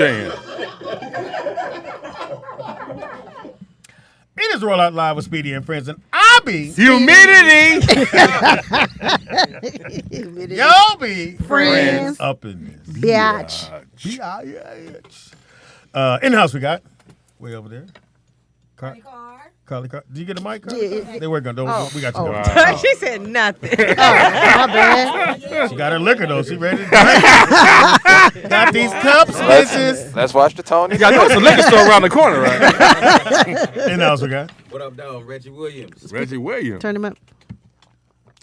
Chan. It is Roll Out Live with Speedy and Friends, and I'll be Humidity. y'all be Friends. up in this. Biatch. Biatch. In the house we got way over there. Carly Car. Did you get a mic? Carly? Yeah. They working. We got you. Going. She said nothing. My bad. She got her liquor though. She ready to drink. Got these cups, bitches. Let's watch the Tony. Yeah, I know it's a liquor store around the corner, right? In the house we got. What up, dog? Reggie Williams. Reggie Williams. Turn him up.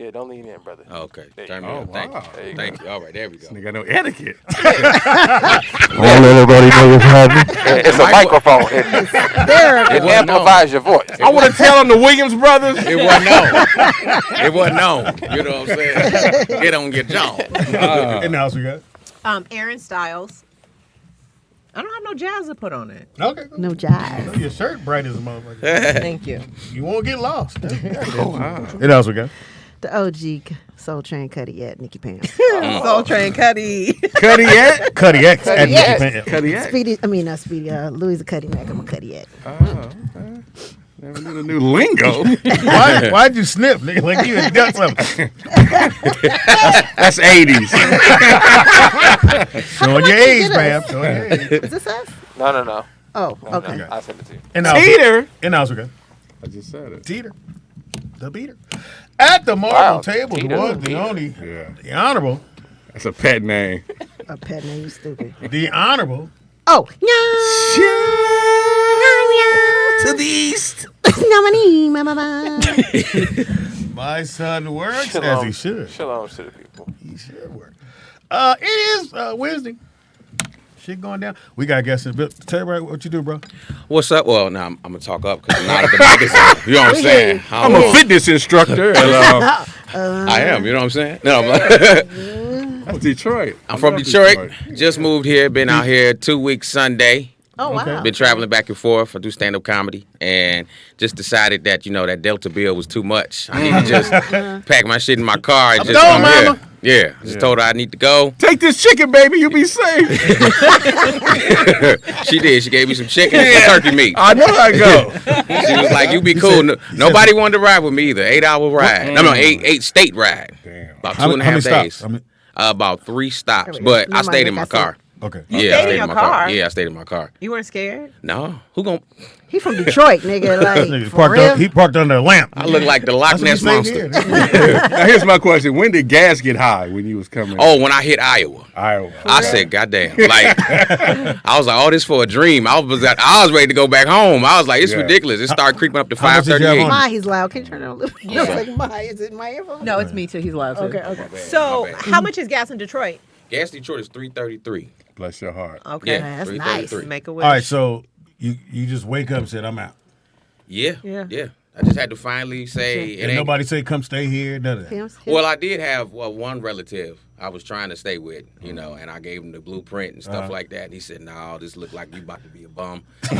Yeah, don't lean in, brother. Okay. There Turn you me go. up. Thank Wow. you. There you Thank you. All right, there we go. Nigga got no etiquette. Let everybody know what's happening. It's a microphone. It wasn't amplifies your voice. I want to tell on the Williams brothers. It wasn't known. It wasn't known. You know what I'm saying? Get on your jaw. In the house we got. Erin Stiles. I don't have no jazz to put on it. Okay. Cool. No jive. Your shirt bright as a motherfucker. Thank you. You won't get lost. Wow. In the house we got. The OG Soul Train Cuddy at Nikki Pam. Soul Train Cuddy. Cuddy at? Cuddy X at Nikki Pam. Cuddy at? Speedy, I mean not Speedy. Louis a Cuddy Mac. I'm a Cuddy at. Okay. Never knew the new lingo. Why'd you snip, nigga? Like you had done something. That's 80s. Showing your age, man. Showing your age. Is this us? No. Oh, okay. I sent it to you. In the house. Peter. In the house we got. I just said it. Teeter. The beater. At the marble Wow, table, the Teeter, one, the Teeter. only, Yeah. the honorable, That's a pet name. A pet name, you stupid. the honorable. Oh, To the east. My son works as he should. Shalom to the people. He should work. It is Wednesday. Shit going down. We got guests in the building. Tell everybody what you do, bro. What's up? Well, now I'm going to talk up because I'm not at the mic. You know what I'm saying? I'm a fitness instructor. And, I am. You know what I'm saying? No, I'm Detroit. I'm from Detroit. Just moved here. Been out here 2 weeks Sunday. Oh, wow. Okay. Been traveling back and forth. I do stand-up comedy, and just decided that that Delta bill was too much. I need to just pack my shit in my car and just going, come here. mama. Yeah, just told her I need to go. Take this chicken, baby. You be safe. She did. She gave me some chicken and some turkey meat. I know I go. She was like, "You be cool." Nobody wanted to ride with me either. 8-hour ride. No, eight state ride. Damn. About How 2.5 many days. stops? About 3 stops, but I stayed in my car. Okay. Yeah, I stayed in stayed your in my car? Yeah, I stayed in my car. You weren't scared? No, who gon' He from Detroit, nigga. Like, Nigga for real? he parked under a lamp. I look like the Loch That's what Ness you say monster. here. Now, here's my question. When did gas get high when you was coming? Oh, when I hit Iowa. Iowa. I said, "Goddamn!" Like, I was like, "Oh, this for a dream." I was ready to go back home. I was like, "It's Yeah. ridiculous." It started creeping up to How much did you have 538. on? My, he's loud. Can you turn it on a little bit? I was like, my, is it my earphone? No, it's me too. He's allowed to. Okay. So, My bad. how much is gas in Detroit? Gas Detroit is 333. Bless your heart. Okay. Yeah, That's 333. Make a wish. All right, so you just wake up and said, I'm out. Yeah. Yeah. I just had to finally say it And ain't. nobody say, come stay here, none of that. Well, I did have one relative I was trying to stay with, and I gave him the blueprint and stuff like that. And he said, "No, this look like you about to be a bum." No.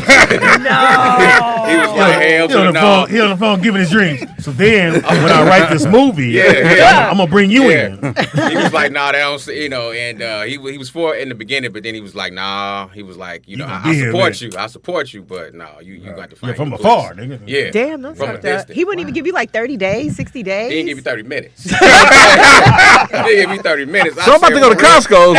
He was like, "Hell He to on the the no." phone. He on the phone giving his dreams. So then, when I write this movie, I'm gonna bring you in. He was like, "Nah, they don't," and he was for it in the beginning, but then he was like, "Nah," he was like, can I be here, support man. you, I support you, but no, you got to find Yeah, from your afar, place." nigga. Yeah, Damn, that's from a fucked up. distance. He wouldn't even give you like 30 days, 60 days? He didn't give you 30 minutes. He didn't give me 30 minutes. So I'm about to go to Costco's.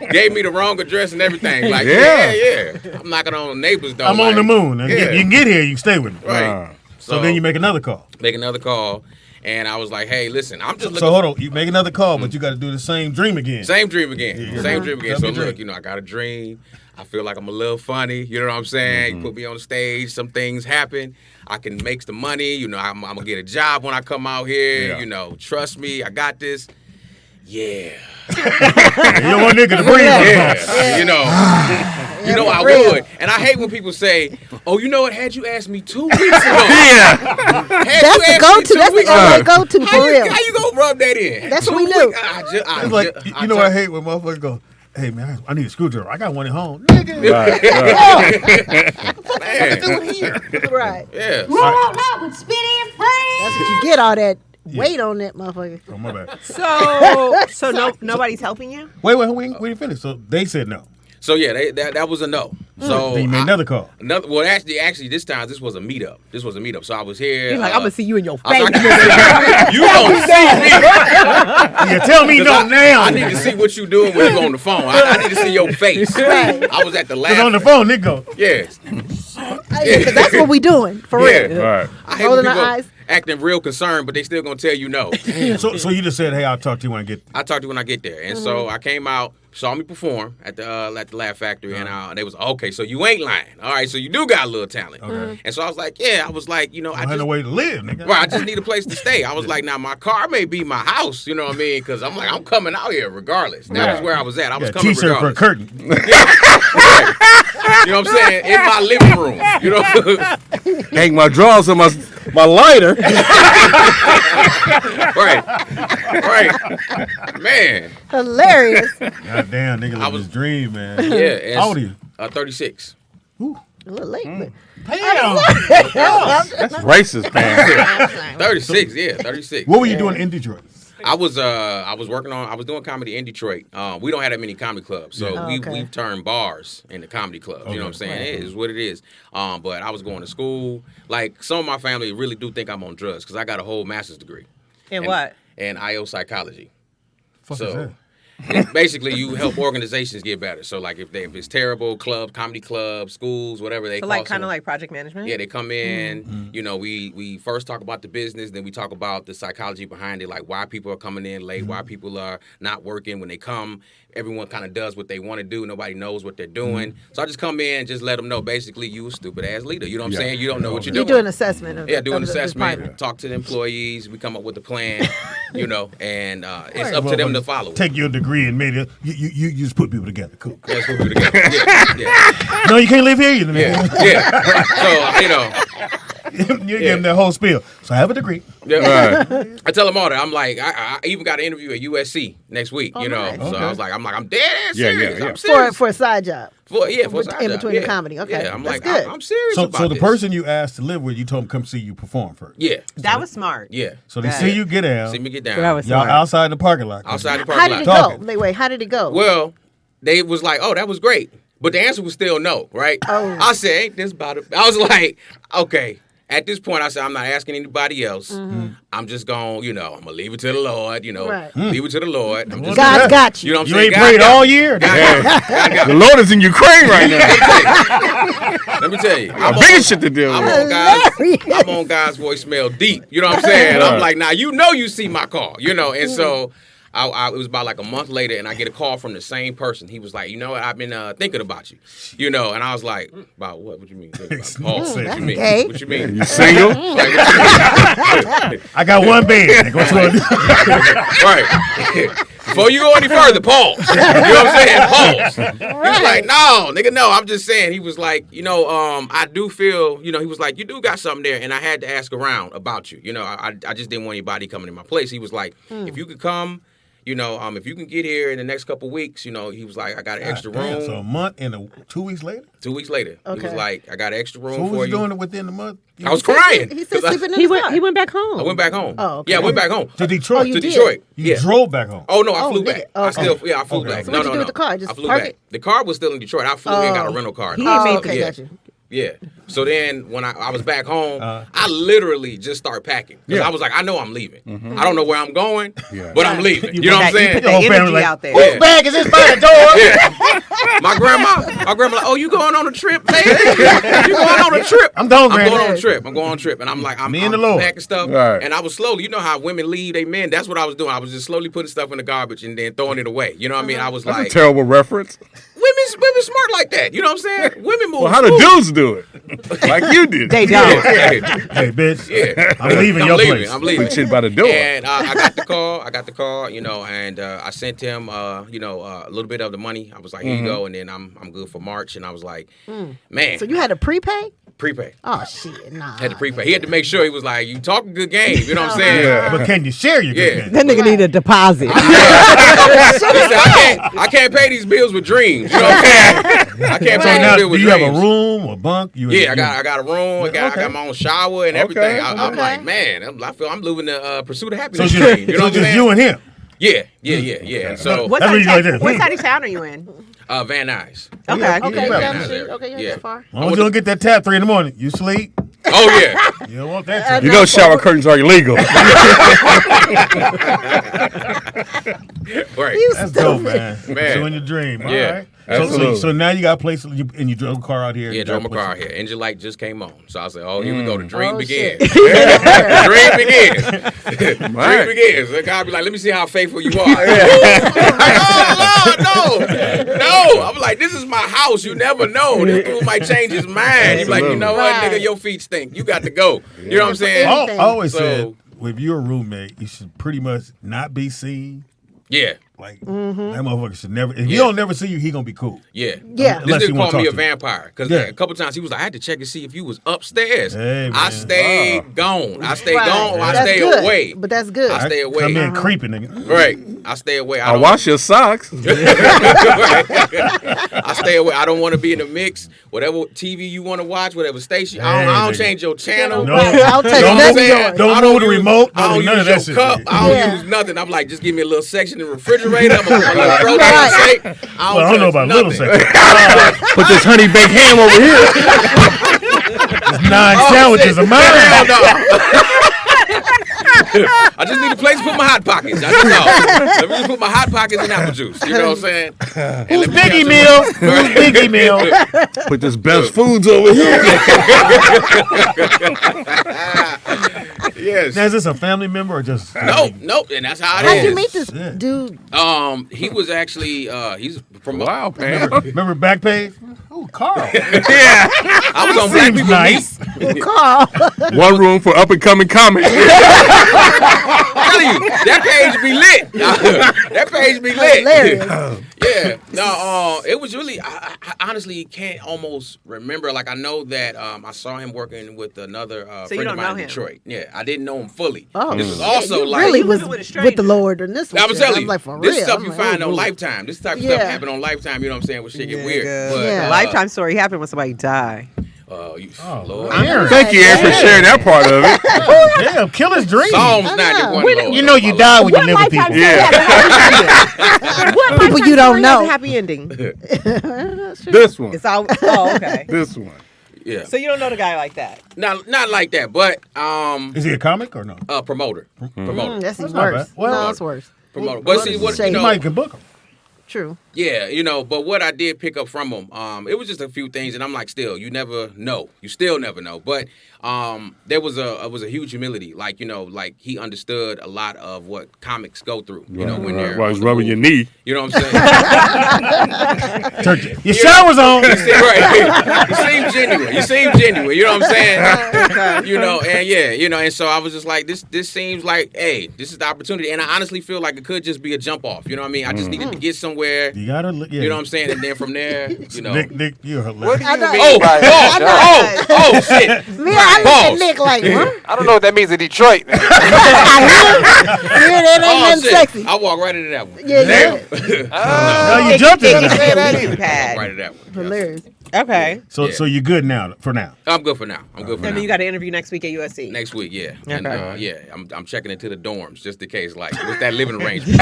And Gave me the wrong address and everything. Like, Yeah. yeah. I'm knocking on the neighbors' door. I'm on the moon. And Yeah. You can get here, you can stay with me. Right. So then you make another call. make another call, and I was like, "Hey, listen, I'm just looking." So hold on, you make another call, but you got to do the same dream again. Same dream again. Yeah. Same dream again. Tell So me your look, dream. I got a dream. I feel like I'm a little funny. You know what I'm saying? You put me on the stage. Some things happen. I can make the money. I'm gonna get a job when I come out here. Yeah. Trust me. I got this. Yeah. You don't want nigga to breathe on the phone. Yeah. I real. would. And I hate when people say, "Oh, you know what? Had you asked me 2 weeks ago." yeah. That's the go-to. That's the LA go-to How for you, real. how you gonna rub that in? That's what 2 we do. weeks? It's like, you know what I hate when motherfuckers go, hey, man, I need a screwdriver. I got one at home. Nigga. Right. Right. Yeah. That's what you get, all that weight on that motherfucker. Oh, my bad. So nobody's helping you? Wait, we didn't finish. So they said no. So yeah, that was a no. So Then you made another call. Well, actually, this time this was a meetup. So I was here. He's like, I'm gonna see you in your I face. was like, you gonna see me? Yeah, tell me 'Cause no now. I need to see what you doing when you on the phone. I need to see your face. Right. I was at the Because last. on the phone, nigga. Yeah. Because that's what we doing for Yeah. real. Right. I hate Rolling when our people eyes. acting real concerned, but they still gonna tell you no. So you just said, hey, I'll talk to you when I get. I talked to you when I get there, and so I came out, saw me perform at the Laugh Factory, and they was okay. So you ain't lying, all right? So you do got a little talent, and so I was like, yeah, I was like, you know, I had no way to live, nigga. Well, I just need a place to stay. I was like, now my car may be my house, you know what I mean? Because I'm like, I'm coming out here regardless. That was where I was at. I was Got a coming T-shirt for a regardless. curtain. You know what I'm saying? In my living room, you know. Hang my drawers on my lighter. Right, man. Hilarious. God damn, nigga, I live was- his dream, man. Yeah. How old are you? 36. A little late, but Damn. That's racist, man. 36, yeah, 36. What were you doing in Detroit? I was doing comedy in Detroit. We don't have that many comedy clubs, so Oh, okay. we've turned bars into comedy clubs. You know what I'm saying? It is what it is. But I was going to school. Like some of my family really do think I'm on drugs because I got a whole master's degree. In what? In IO psychology. Fuck So- is that? Basically, you help organizations get better. So like if it's terrible, clubs, comedy clubs, schools, whatever they So call like kind them. of like project management. Yeah, they come in, you know, we first talk about the business, then we talk about the psychology behind it, like why people are coming in late, why people are not working when they come. Everyone kind of does what they want to do. Nobody knows what they're doing. So I just come in and just let them know, basically, you a stupid-ass leader. You know what I'm saying? You don't know what you're you doing. do an assessment. Of Yeah, do an of the assessment, department. talk to the employees, we come up with a plan, you know, and it's up to them to follow. Take your degree and made it. You just put people together. Cool. Yeah, it's what we do together. Yeah. No, you can't live here either, Yeah, nigga. yeah. So, you know, You give them that whole spiel. So I have a degree. yeah. I tell them all that. I'm like, I even got an interview at USC next week, you know. nice. So Okay. I'm I'm dead ass Yeah, serious. yeah, yeah. I'm serious. For a side job. For a in side between job, the comedy. Okay, Yeah, I'm that's like, good. I'm serious So about the this. person you asked to live with, you told him come see you perform first. Yeah, That was smart. yeah. So they see you get down. See me get down. That was Y'all smart. outside the parking lot. outside the How parking did it lot. go? Talking. Wait, how did it go? Well, they was like, oh, that was great. But the answer was still no, right? Oh. I said, ain't this about it? I was like, okay. At this point, I said, I'm not asking anybody else. I'm just going, you know, I'm going to leave it to the Lord, you know. Right. Leave it to the Lord. I'm just God's got you. You know what I'm You saying? ain't God prayed got all me. year. God got The me. Lord is in Ukraine right now. Let me tell you. Got bigger shit to deal I'm with. on God's, Hilarious. I'm on God's voicemail deep. You know what I'm saying? I'm like, now you know you see my call, you know. And so it was about like a month later, and I get a call from the same person. He was like, you know what? I've been thinking about you, you know. And I was like, about what? What you mean? Thinking about Paul? What that's you mean? gay. What you mean? You single? Like, what you I got one bed. Nigga. What's going on? Right. Before you go any further, pause. You know what I'm saying? Pause. He was like, no, nigga, no. I'm just saying. He was like, you know, I do feel, you know, he was like, you do got something there. And I had to ask around about you. You know, I just didn't want anybody coming in my place. He was like, if you could come, you know, if you can get here in the next couple weeks, you know, he was like, I got an extra Damn, room. so a month and 2 weeks later. 2 weeks later, he was Okay. like, I got an extra room So what for was you. you doing within the month? I was crying. He said 'cause sleeping in He the car. went back home. I went back home. Oh, okay. Yeah, I went back home. To Detroit. you To did? Detroit. You Yeah. drove back home. Oh no, I Oh, flew nigga. back. Oh, I okay. flew. Yeah, I flew Okay. back. So no, what'd you no, do no. with the car? Just I flew park back. it? The car was still in Detroit. I flew in, got a Oh. rental car. He ain't made Okay, yeah. got you. Yeah. So then when I was back home, I literally just started packing. Because I was like, I know I'm leaving. I don't know where I'm going, but I'm leaving. You know what I'm You saying? put Your the whole family energy like, out there. Yeah. Whose bag is this by the door? Yeah. My grandma like, oh, you going on a trip, lady? You going on a trip? I'm going, I'm going Granny. on a trip. I'm going on a trip. And I'm like, I'm Me and the Lord. packing stuff. Right. And I was slowly, you know how women leave their men? That's what I was doing. I was just slowly putting stuff in the garbage and then throwing it away. You know what I mean? I was That's like, a terrible reference. women smart like that. You know what I'm saying? Women move. Well, how do smooth. dudes do it? Like you did. They don't. Yeah. Hey, bitch. Yeah. I'm leaving your place. I'm leaving. Put shit by the door. And I got the car, you know, and I sent him, you know, a little bit of the money. I was like, here you go, and then I'm good for March. And I was like, man, So you had to prepay? prepay. Oh shit, nah. Had to prepay. He had to make sure he was like, you talking good game. You know what I'm saying? Yeah. But can you share your Yeah. good game? That nigga need a deposit. He said, I can't pay these bills with dreams. You know what I'm saying? I can't So pay now, these bills do with you have dreams. a room or bunk? Yeah, I got a room. I got my own shower and everything. Okay. I'm Okay. like, man, I feel I'm living the pursuit of So happiness just, dream. You know what I'm just saying? you and him. Yeah. So What That's what side, you like of this. what side of town are you in? Van Nuys. Okay. Yeah, Okay, you down better. the street. Okay, Yeah. yeah, that far. As long as you don't get that tap 3 in the morning, you sleep. Oh yeah. You don't want that. You know shower curtains are illegal. Right. That's dope, man. Man. So in your dream. All Yeah. right. Absolutely. So now you got a place, and you drove a car out here. Yeah, You drove got my a place- car here. Engine light just came on. So I said, oh, here we go. The dream Oh, begins. shit. Dream begins. Dream begins. The guy be like, let me see how faithful you are. I'm like, oh, Lord, no. I'm like, this is my house. You never know. This dude might change his mind. He's like, you know what, Right. nigga, your feet stink. You got to go. You know what I'm saying? I always So- said, if you're a roommate, you should pretty much not be seen. Yeah. Like, that motherfucker should never, if he don't never see you, he gonna be cool. Yeah. Yeah. This Unless he dude wanna called me talk a to you. vampire because Yeah. a couple times he was like, I had to check and see if you was upstairs. Hey, I man. stayed gone. I stayed Right. gone or I That's stay good. away. But that's good. I stay away. Come in creeping, nigga. Right. I stay away. I don't- wash your socks. I stay away. I don't want to be in the mix. Whatever TV you want to watch, whatever station. I Hey, don't nigga. change your channel. No. I'll take Don't none of move- yours. don't I move the use- remote. I don't None use of that your shit. cup. I don't Yeah. use nothing. I'm like, just give me a little section in the refrigerator. I'm gonna put a little protein Right. shake. Well, I don't know about little nothing. seconds. Put this honey baked ham over here. There's 9 sandwiches of mine. Hell no. I just need a place to put my hot pockets. That's all. Let me just put my hot pockets in apple juice. You know what I'm saying? And Who's let me have Biggie some- Meal? Who's Biggie Meal? Put this best foods over here. Yes. Now, is this a family member or just? Nope. And that's how it is. How'd you meet this Yeah. dude? He was actually he's from Wow, Pam. Remember Backpage? Oh, Carl. Yeah. I was on Black Seems People nice. Meet. Carl. One room for up and coming comics. I'm telling you, that page be lit. That page be lit. Hilarious. Yeah. No, it was really, I honestly can't almost remember. Like, I know that I saw him working with another So you friend of don't mine know in him? Detroit. Yeah, I didn't know him fully. Oh, This was yeah, also you like, really He was was with a with stranger. the Lord and this. I was telling you, like, for this real. stuff I'm you like, find oh, on Lord. Lifetime. This type of Yeah. stuff happen on Lifetime. You know what I'm saying? When shit get weird. But, Yeah. Lifetime story happened when somebody died. Lord. Aaron. Thank you, Erin, for sharing that part of it. Damn, killer's dream. Psalms I 91. know. Lord. You know you die when you live with people. Yeah. What People you don't has a know. happy ending. This one. It's all. Oh, okay. This one. Yeah. So you don't know the guy like that. Not like that, but Is he a comic or no? promoter. Promoter. That's even not worse. bad. Well, No, it's worse. Promoter. But see what Shady. you You know, might can book him. True. yeah, but what I did pick up from him, it was just a few things, and I'm like, still, you never know. You still never know. But there was a huge humility. Like, like he understood a lot of what comics go through, when they're While on he's the rubbing move. your knee. You know what I'm saying? Your shower's on. Right. You seem genuine. You seem genuine. You know what I'm saying? And so I was just like, this seems like, hey, this is the opportunity. And I honestly feel like it could just be a jump off. You know what I mean? I just needed to get somewhere. You gotta look. Yeah. You know what I'm saying? And then from there, Nick, you're What hilarious. do you I know. mean by that? Oh, shit. Me, I look Pause. at Nick like, huh? I don't know what that means in Detroit. I hear that ain't Oh, nothing shit. sexy. I walk right into that one. Yeah, Damn. yeah. No, you jumped into Say that. that Leaving either. pad. Right into that one. Hilarious. Okay. So you're good now for now. I'm good for now. And then you got an interview next week at USC. Next week, yeah. And Okay. I'm checking into the dorms just in case, like, what's that living arrangement?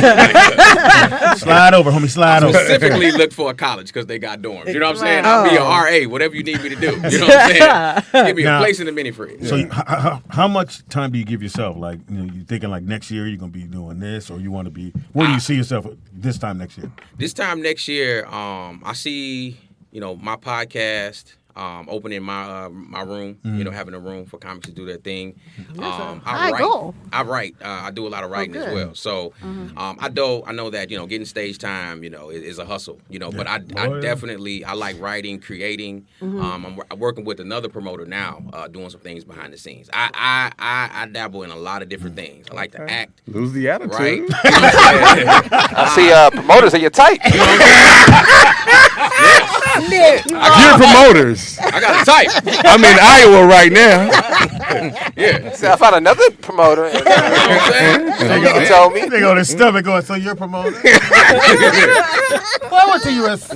Slide over, homie. Slide over. Specifically look for a college because they got dorms. You know what I'm saying? Right. I'll be a RA, whatever you need me to do. You know what I'm saying? Give me a Now- place in the mini fridge. So how much time do you give yourself? Like, you thinking like next year you're gonna be doing this, or you want to be? Where do you see yourself this time next year? This time next year, I see, my podcast opening my my room, having a room for comics to do their thing. high write. goal. I write. I do a lot of writing as good. well. So I know that getting stage time, is a hustle. But I Boy, yeah. definitely I like writing, creating. I'm working with another promoter now, doing some things behind the scenes. I dabble in a lot of different things. I like to act. Lose the attitude. Right. I see promoters are your type. Nick, You're promoters. I got a type. I'm in Iowa right now. Yeah. See, I found another promoter. And, You know what I'm saying? he told me. They go to his stomach going. So you're promoted? Well, I went to USC.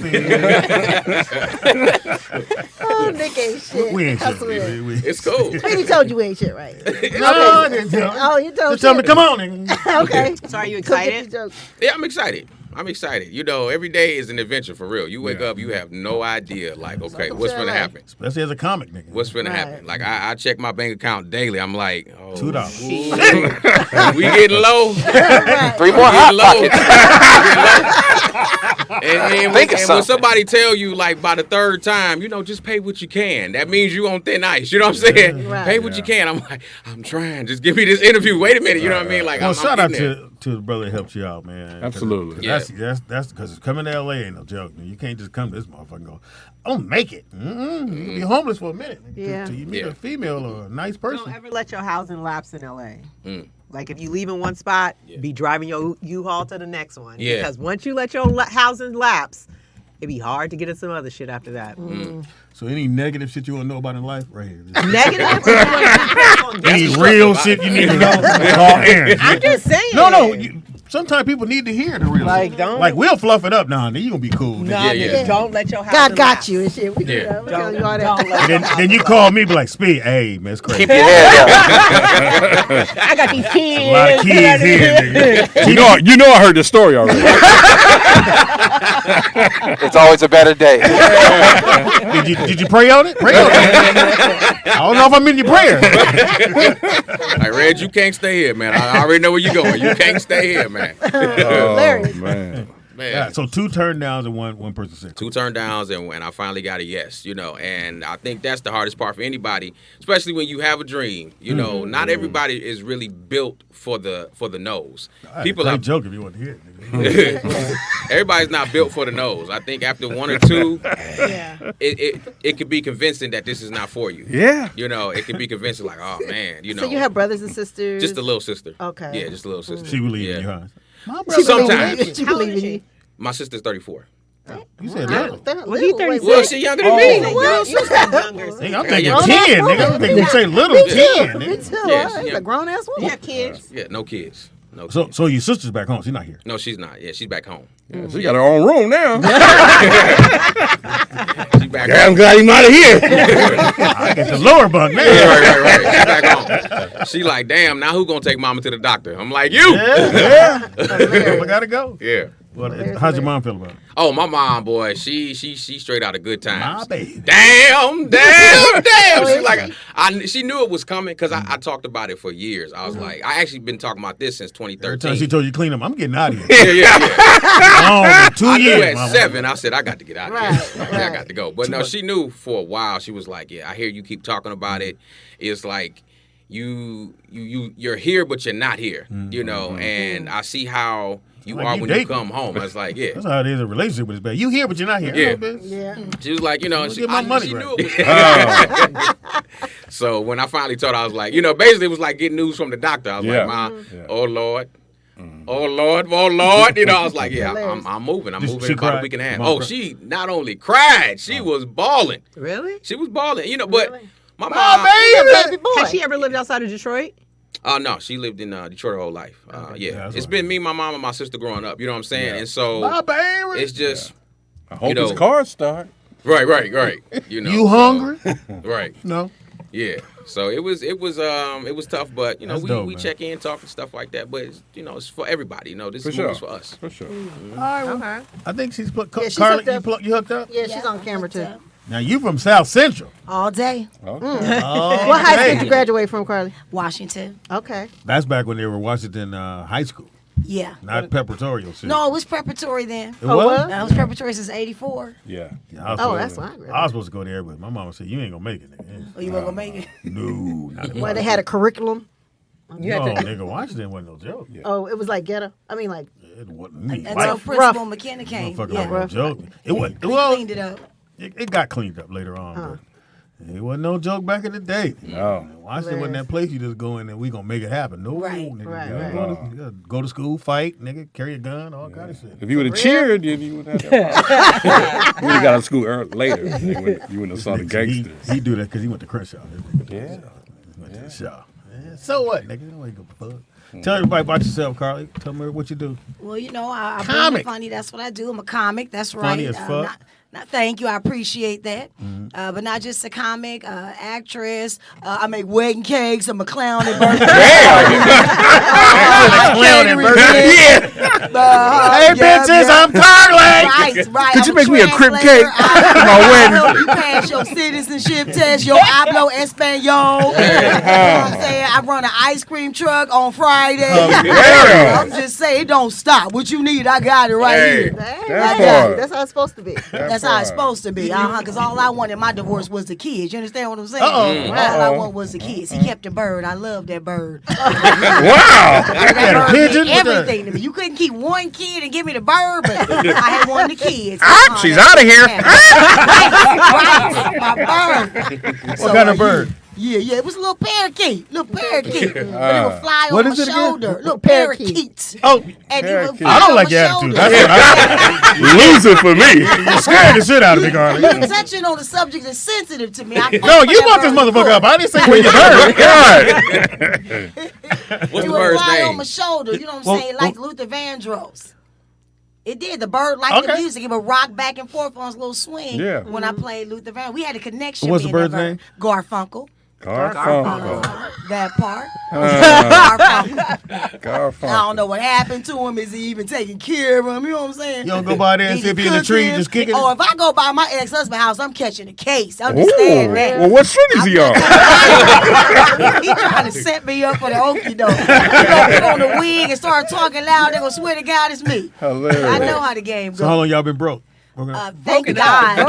oh, Nick ain't shit. We ain't I shit. swear. We- It's cool. He told you ain't shit, right? No, I didn't tell me. Oh, you told Just tell me, shit. come on, nigga. Okay. So are you Come get excited? the joke. Yeah, I'm excited. I'm excited. You know, every day is an adventure for real. You wake up, you have no idea. Like, okay, what's gonna happen? Especially as a comic nigga. What's gonna happen? Like, I check my bank account daily. I'm like, oh, $2. we getting low. 3 more hot pockets. And when somebody tell you like by the third time, you know, just pay what you can. That means you on thin ice. You know what I'm saying? Right. Pay what you can. I'm like, I'm trying. Just give me this interview. Wait a minute. You know what I mean? Like, Well, I'm shout out getting to the brother that helped you out, man. Absolutely. That's because coming to LA ain't no joke. You can't just come to this motherfucker and go, I'm gonna make it. You be homeless for a minute. Yeah. Till you meet a female or a nice person. Don't ever let your housing lapse in LA. Mm. Like if you leave in one spot, be driving your U-Haul to the next one. Yeah. Because once you let your housing lapse, it'd be hard to get into some other shit after that. So any negative shit you want to know about in life, right here. Negative? Any real shit you need to know, call Erin. I'm just saying. No. Sometimes people need to hear the real Like, shit. don't- Like, we'll fluff it up now, and then you gonna be cool. Nah, nigga. Yeah. nigga, don't let your housing God got lapse. you and shit. We Yeah. can tell you all that. Don't let your Then you call me, be like, Speed, hey, man, it's crazy. Keep your head up. I got these kids. A lot of kids here, nigga. You know I heard this story already. It's always a better day. Did you pray on it? Pray on it. I don't know if I'm in your prayer. Like, Reg, you can't stay here, man. I already know where you're going. You can't stay here, man. Hilarious. Man. Man. Yeah, so 2 turn downs and one person said. 2 turn downs and I finally got a yes, you know, and I think that's the hardest part for anybody, especially when you have a dream. You know, not everybody is really built for the nose. People are joke if you want to hear it. Nigga. everybody's not built for the nose. I think after 1 or 2, it could be convincing that this is not for you. Yeah. You know, it could be convincing like, oh man, you know. So you have brothers and sisters? just a little sister. Okay. Yeah, just a little sister. She believe yeah. in you, huh? My She brother. believe in you. Sometimes. She How old believe is in she? you. My sister's 34. You said little. Well, he 36. Well, she younger than me. You said younger. Nigga, I'm Yeah, thinking yeah. 10, nigga. I'm thinking you say little Me 10, too. nigga. Me too. Yeah, It's yeah. a grown ass woman. You have kids. Yeah, no kids. No kids. So your sister's back home. She's not here. No, she's not. Yeah, she's back home. She got her own room now. She's back I'm home. glad he's out of here. I get the lower bunk now. Right. She's back home. She like, damn, now who gonna take mama to the doctor? I'm like, you. Yeah. I gotta go. Yeah. Well, how's your mom feel about it? Oh, my mom, boy, she straight out of good times. My baby. Damn. She's like, she knew it was coming because I talked about it for years. I was like, I actually been talking about this since Every 2013. time she told you clean up, I'm getting out of here. yeah. Oh, 2 I knew years. at mama. 7, I said, I got to get out of here. Right, I got to go. But no, she knew for a while. She was like, yeah, I hear you keep talking about it. It's like you're here, but you're not here, you know, and I see how you Like are you when dating. you come home. I was like, yeah. That's how it is in a relationship with this baby. You here, but you're not here. Yeah. Oh, bitch. Yeah. She was like, you know, Let's she, get my money she right. knew it was So when I finally told her, I was like, you know, basically it was like getting news from the doctor. I was Yeah. like, Ma, oh Lord. Oh Lord, you know, I was like, yeah, Hilarious. I'm moving. I'm Did moving she in about cry? a week and a half. Mom Oh, cried? she not only cried, she was bawling. Really? She was bawling, you know, but my My mom. Baby boy. Has she ever lived outside of Detroit? No, she lived in Detroit her whole life. Yeah, that's it's what been me, my mom, and my sister growing up. You know what I'm saying? And so My baby. it's just I hope You know- his car start. right. You know, You hungry? Right. No. Yeah. So it was tough, but you know That's we dope, man. check in, talk and stuff like that. But it's, you know, it's for everybody. You know, this For movie's sure. for us. For sure. All right. Well, Okay. I think she's put. Yeah, she's Carly, hooked up. you hooked up? Yeah, she's on camera too. Now you from South Central. All day. Oh, What high school did you graduate from, Carly? Washington. Okay. That's back when they were Washington High School, Yeah. not preparatory. Shit. No, it was preparatory then. It was? I was preparatory since 84. Yeah. Yeah, I was Oh, supposed- that's why I graduated. I was supposed to go there, but my mama said you ain't gonna make it, nigga. Oh, you weren't going to make it? No, not Well, they had a curriculum. No, nigga, Washington wasn't no joke. Oh, it was like ghetto. I mean, like It wasn't me. Until Like, Principal McKenna came. motherfucker Yeah. wasn't no joke. It wasn't. We Well, cleaned it up. it got cleaned up later on, but it wasn't no joke back in the day. No. Washington wasn't that place you just go in and we gonna make it happen. No, Right. nigga. Right, You gotta right. you gotta go to school, fight, nigga, carry a gun, all kind of shit. If you would have cheered, then you would have had that problem. You would have got out of school later. You wouldn't have saw the gangsters. He do that because he went to Crenshaw. Yeah. He went to the Shaw. Yeah, so what, nigga? Don't give a fuck. Tell everybody about yourself, Carly. Tell me what you do. Well, you know, I Comic. bring funny. That's what I do. I'm a comic. That's right. Funny as fuck. Thank you. I appreciate that. But not just a comic, actress. I make wedding cakes. I'm a clown at birthday. Clown and birthday. Hey, Hey, bitches, I'm Carly. Right. Could you make me a crib translator. cake for my wedding? I help you pass your citizenship test, your hablo español. You know what I'm saying? I run an ice cream truck on Friday. yeah. I'm just saying, it don't stop. What you need, I got it right here. That's how it's supposed to be. That's how it's supposed to be. Because all I wanted in my divorce was the kids. You understand what I'm saying? Uh-oh. All I want was the kids. He kept the bird. I love that bird. Wow. That a bird did pigeon? everything to me. You couldn't keep one kid and give me the bird, but I had one of the kids. She's out of here. Right, my bird. What kind of bird? Yeah, it was a little parakeet. But it would fly What on is my it again? shoulder. Little parakeets. Oh, And it would parakeet. fly I don't on like my your shoulder. attitude. That's what Losing for me. you scared the shit out of me, Carly. You're touching on the subject that's sensitive to me. No, you want this motherfucker up. I didn't say where your bird. God. What's It the would bird's fly on name? my shoulder. You know what I'm saying? Like Luther Vandross. It did. The bird liked the Okay. music. It would rock back and forth on his little swing Yeah. when I played Luther Vandross. We had a connection. What's me the and that bird's name? Garfunkel. Garfunkel. That part. Garfunkel. Garfunkel. I don't know what happened to him. Is he even taking care of him? You know what I'm saying? You don't go by there and see if he's in the tree just kicking Oh, it? if I go by my ex-husband's house, I'm catching a case. Understand Ooh. that. Well, what street is he on? He trying to set me up for the okie doke. He gonna put on the wig and start talking loud. They gonna swear to God it's me. Hilarious. I know how the game So how goes. long y'all been broke? Thank God. We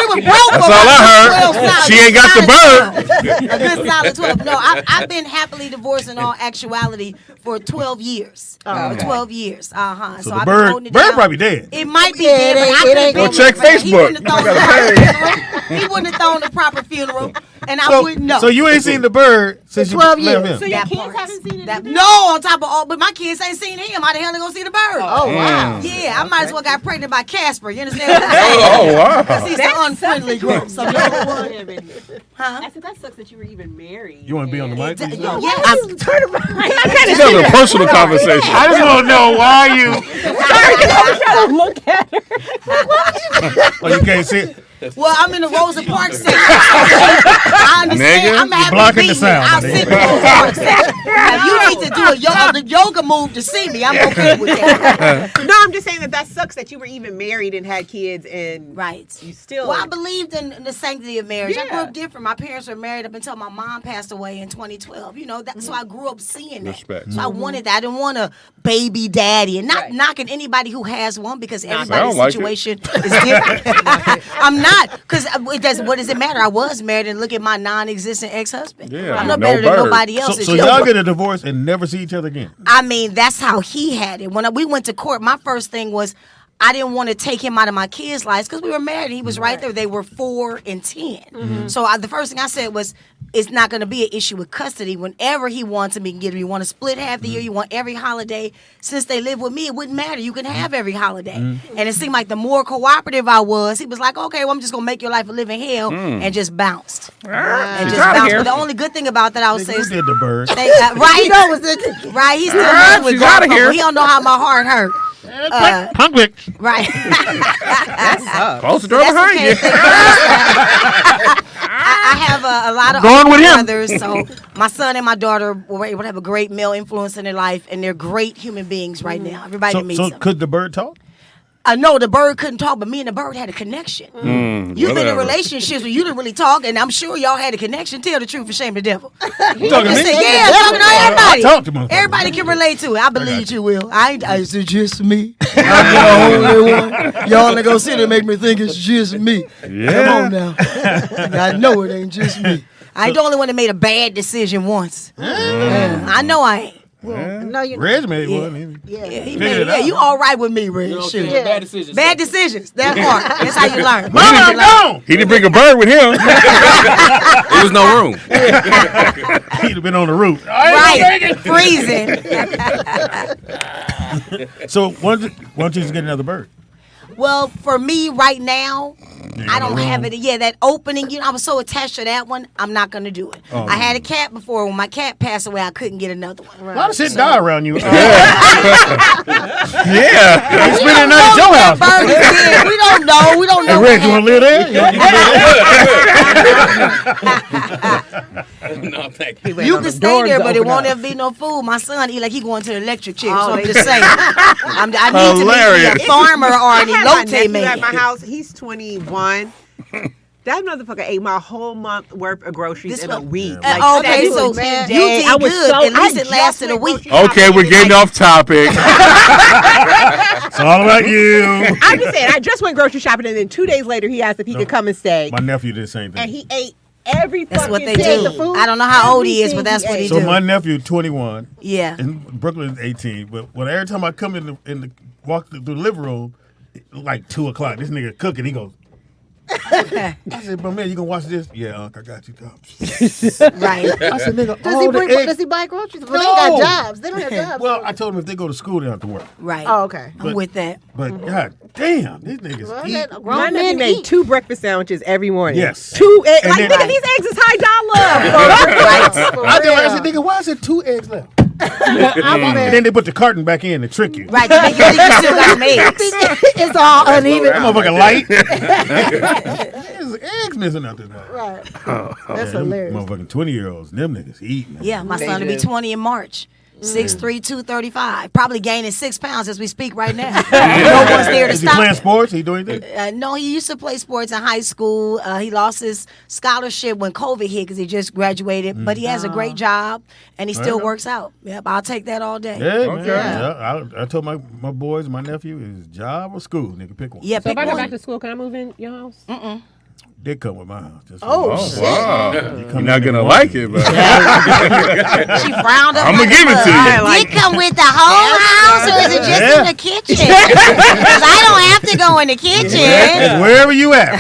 were broke. That's all I heard. She ain't got the bird. A good solid 12. No, I've been happily divorced in all actuality for 12 years. For 12 years. So So the I've been holding bird it down. probably dead. It might be Yeah, dead, it but ain't- I it could've ain't- been Well, check there. He Facebook. wouldn't have thrown the proper funeral. He wouldn't have thrown the proper funeral, and I wouldn't know. So you ain't seen the bird since you 12 left years. him. your That kids part. haven't seen it That, either? no, on top of all, but my kids ain't seen him. How the hell they gonna see the bird? Oh, wow. Yeah, I might as well got pregnant by Casper. You understand what I'm saying? Oh, wow. Because he's the unfriendly group. So no one. I said that sucks that you were even married. You want to be on the mic? please? Yes. This is a personal conversation. I just want to know why you. Look at her. Oh, you can't see it. Well, I'm in the Rosa Parks section. I understand. Nigga, I'm having blocking the beating. sound, I'll my sit in the Rosa Parks section. Now, you need to do a yoga move to see me. I'm okay with that. No, I'm just saying that sucks that you were even married and had kids and Right. you still. Well, I believed in the sanctity of marriage. I grew Yeah. up different. My parents were married up until my mom passed away in 2012. You know, so I grew up seeing that. Respect. So I wanted that. I didn't want a baby daddy, and not knocking anybody who has one because everybody's Sound like it. situation is different. I'm not, because what does it matter? I was married, and look at my non-existent ex-husband. Yeah, I'm no no better than bird. nobody else. So y'all get a divorce and never see each other again. I mean, that's how he had it. When we went to court, my first thing was I didn't want to take him out of my kids' lives because we were married. And he was right there. They were 4 and 10. So the first thing I said was, it's not going to be an issue with custody. Whenever he wants him, he can get him. You want to split half the year, you want every holiday. Since they live with me, it wouldn't matter. You can have every holiday. And it seemed like the more cooperative I was, he was like, okay, well, I'm just going to make your life a living hell, and just bounced. And She's just outta bounced. here. But the only good thing about that, I would say, Who is did the bird? right? Right, he's still messing with she's outta Garfunkel. here. He don't know how my heart hurt. Punk bitch. Right. Close the door That's behind okay. you. I have a lot of Going older with him. brothers, so my son and my daughter were able to have a great male influence in their life, and they're great human beings right now. Everybody So, meets so them. could the bird talk? No, the bird couldn't talk, but me and the bird had a connection. You've been in whatever. relationships where you didn't really talk, and I'm sure y'all had a connection. Tell the truth and shame the devil. You talking to I me? said, yeah, I'm talking to everybody. I talk to motherfuckers. Everybody can relate to it. I believe you will. I said just me. I'm the only one. Y'all ain't gonna sit there and make me think it's just me. Come on now. I know it ain't just me. I ain't the only one that made a bad decision once. Yeah, I know I ain't. No, you. Reg made one. Yeah, he Figured made it it. Yeah, out. you all right with me, Red? Shoot. Bad decisions. Bad decisions. That part. That's how you learn. Mama, I'm gone. He didn't bring a bird with him. There was no room. He'd have been on the roof. Right. Freezing. So why don't you just get another bird? Well, for me right now, I don't have it. Yeah, that opening, I was so attached to that one, I'm not going to do it. I had a cat before. When my cat passed away, I couldn't get another one. A lot of shit die around you. Yeah. You spend the night at your house. Bird is dead. We don't know. Hey, Reg, you want to live there? You wanna live there? No, thank you. You can stay there, but it won't ever be no food. My son eat like he going to the electric chair. So I'm just saying. I need Hilarious. to be a farmer or an I have my elote nephew man. at my house. He's 21. That motherfucker ate my whole month worth of groceries This in a one- week. Okay, that so was 10 you days. did I was good. so, At least I it lasted just a went week. grocery shopping Okay, and we're was getting like- off topic. It's all about you. I'm just saying, I just went grocery shopping, and then 2 days later, he asked if he could come and stay. My nephew did the same thing. And he ate every That's fucking what they thing. do. The food, I don't know how old he is, but everything that's what he so do. my nephew 21. Yeah. And Brooklyn's 18. But every time I come in the walk through the living room, like 2:00, this nigga cooking. He goes. I said, "Bro, man, you gonna watch this?" Yeah, Unc, I got you. Right. I said, "Nigga, Does he buy groceries? Well, they got jobs. They don't have jobs. Well, I told him if they go to school, they don't have to work. Right. Oh, okay. I'm with that. But God damn, these niggas Well, eat. that My grown nephew men made eat. 2 breakfast sandwiches every morning. Yes. 2 eggs. And Like, then- nigga, these eggs is high dollar. For I real. said, "Nigga, why is there 2 eggs left?" And then they put the carton back in to trick you. Right. To make you think you still got some eggs. It's all uneven. That motherfucker light. There's eggs missing out this motherfucker. Right. Man, That's them hilarious. Motherfucking 20-year-olds, them niggas eat, man. Yeah, my son will be 20 in March. 6'3", 235. Probably gaining 6 pounds as we speak right now. No one's there to Is he stop playing him. sports? He doing anything? No, he used to play sports in high school. He lost his scholarship when COVID hit because he just graduated. But he has a great job, and he still works out. Yep, I'll take that all day. Yeah, man. Yeah, I told my boys, my nephew, is job or school. Nigga, pick one. Yeah, So pick if I go one. back to school, can I move in your house? They come with my house. Just Oh, shit. Wow. You come You're not in gonna and like it, but She frowned up. I'ma like give it a to you. mug. Did it come with the whole house, or is it just in the kitchen? Because I don't have to go in the kitchen. It's wherever you at.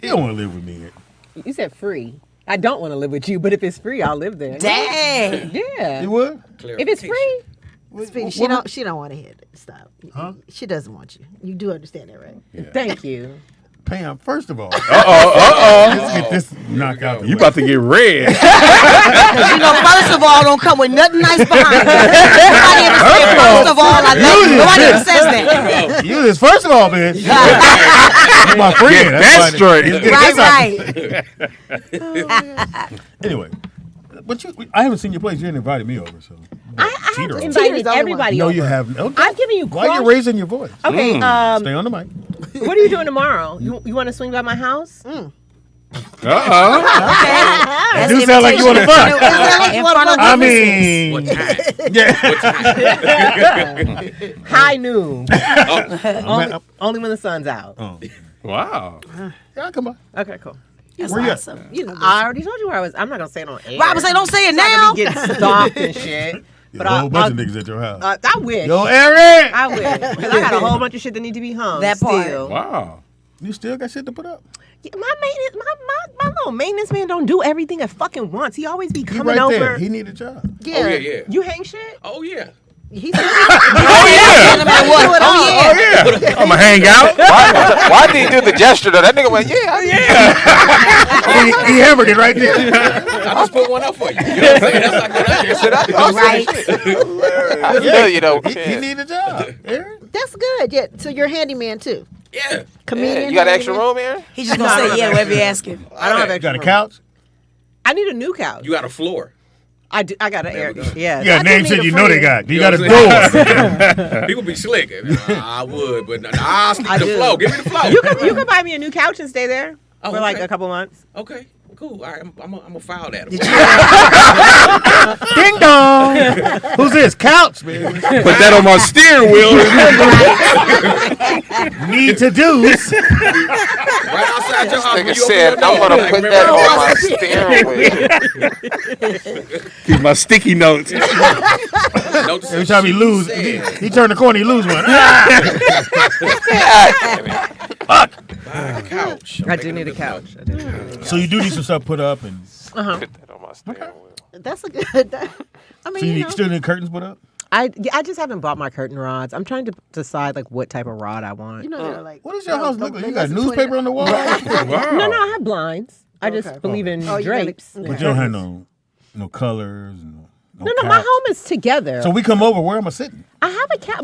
You don't want to live with me. You said free. I don't want to live with you, but if it's free, I'll live there. Dang. Yeah. You would? If it's free, Speedy, she don't want to hear it. Stop. Huh? She doesn't want you. You do understand that, right? thank you. Pam, first of all, uh-oh. let's get this knocked out. You about to get red. Because, you know, first of all, don't come with nothing nice behind it. Nobody ever said, first of all, I love you. Nobody ever says that. You this first of all, bitch. You my friend. Get That's that why- straight. Let's get Right, this out. right. Anyway, but I haven't seen your place. You didn't invited me over, so. I Cheater. have Cheater's invited the only everybody No, over. you haven't. Okay. I'm giving you Why are you cross- raising your voice? Okay, Stay on the mic. what are you doing tomorrow? You want to swing by my house? Uh-oh. It do sound like you want to fuck. In front of I witnesses. What mean, time? yeah. High noon. I'm- Only when the sun's out. Oh. Wow. Yeah, come on. Okay, cool. That's Where you at? awesome. You know, I already told you where I was. I'm not gonna say it on air. Robert say, don't say it I'm not now. gonna be getting stalked and shit. But a whole bunch of niggas at your house. I wish. Yo, Erin! I wish. 'Cause I got a whole bunch of shit that need to be hung. That part. Still. Wow. You still got shit to put up? Yeah, my maintenance, my little maintenance man don't do everything at fucking once. He always be He coming right over. there. He need a job. yeah. Oh, yeah. You hang shit? Oh, yeah. He's No matter what. Oh, Oh, yeah. yeah. I'm going to hang out. Why did he do the gesture though? That nigga went, yeah. He hamburger right there. I just put one up for you. You know what I'm saying? That's like what I did. Right. I feel you though. He need a job. Erin? That's good. Yeah. So you're a handyman too. Yeah. Comedian. Yeah, you got an extra handyman? room, Aaron? He's just going to say, yeah, whatever you ask him. I don't have You extra got a room. couch? I need a new couch. You got a floor. I do. I got an air. Yeah. You got I do name need shit a you know they friend. got. You You got a know what door. People be slick. I would, but I'll stick I to the do. flow. Give me the flow. You can buy me a new couch and stay there Oh, for like okay. a couple months. Okay, cool. All right, I'm gonna file that. Ding dong. Who's this? Couch, man. Put that on my steering wheel. Need to do's. Right outside your house. when Nigga you open said, your door, I'm gonna like, put remember that on my steering wheel. Keep my sticky notes. Note to Every self, time he she lose, said. he turn the corner, he lose one. God damn it. Buy a couch. I do need a couch. I do need a couch. So you do need some stuff put up, and Put that on my steering wheel. That's a good. I mean, so you you know. still need curtains put up. I just haven't bought my curtain rods. I'm trying to decide like what type of rod I want. You know, they're like. What does your house look like? You got less than newspaper on the wall, Wow. No, I have blinds. I Okay. just believe in Oh, you got it. drapes. Okay. but you don't have no colors, No, my home is together. So we come over. Where am I sitting? I have a couch.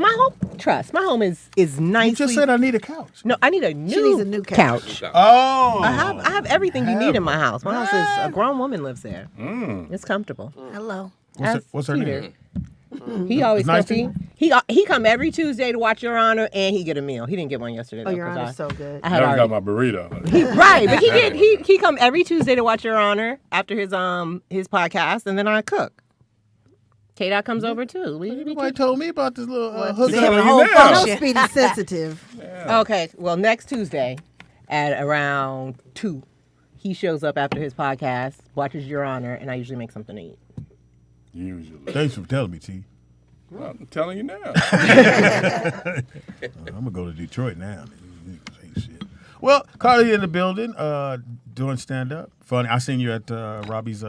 My home is nicely. You just said I need a couch. No, I need a new. She needs a new couch. Oh. I have everything you need in my house. My house is a grown woman lives there. It's comfortable. Hello. What's her name? He always Nice comes. to He come every Tuesday to watch Your Honor, and he get a meal. He didn't get one yesterday. Oh, though, Your 'cause Honor's so good. I had Never got already. my burrito. Right, but he did. He come every Tuesday to watch Your Honor after his podcast, and then I cook. K-Dot comes over too. Nobody told me about this little They hookup. have a you whole now. No, function. Speedy's sensitive. Okay, well, next Tuesday at around 2, he shows up after his podcast, watches Your Honor, and I usually make something to eat. Usually. Thanks for telling me, T. Well, I'm telling you now. I'm gonna go to Detroit now. Niggas ain't shit. Well, Carly in the building, doing stand up. Funny, I seen you at Robbie's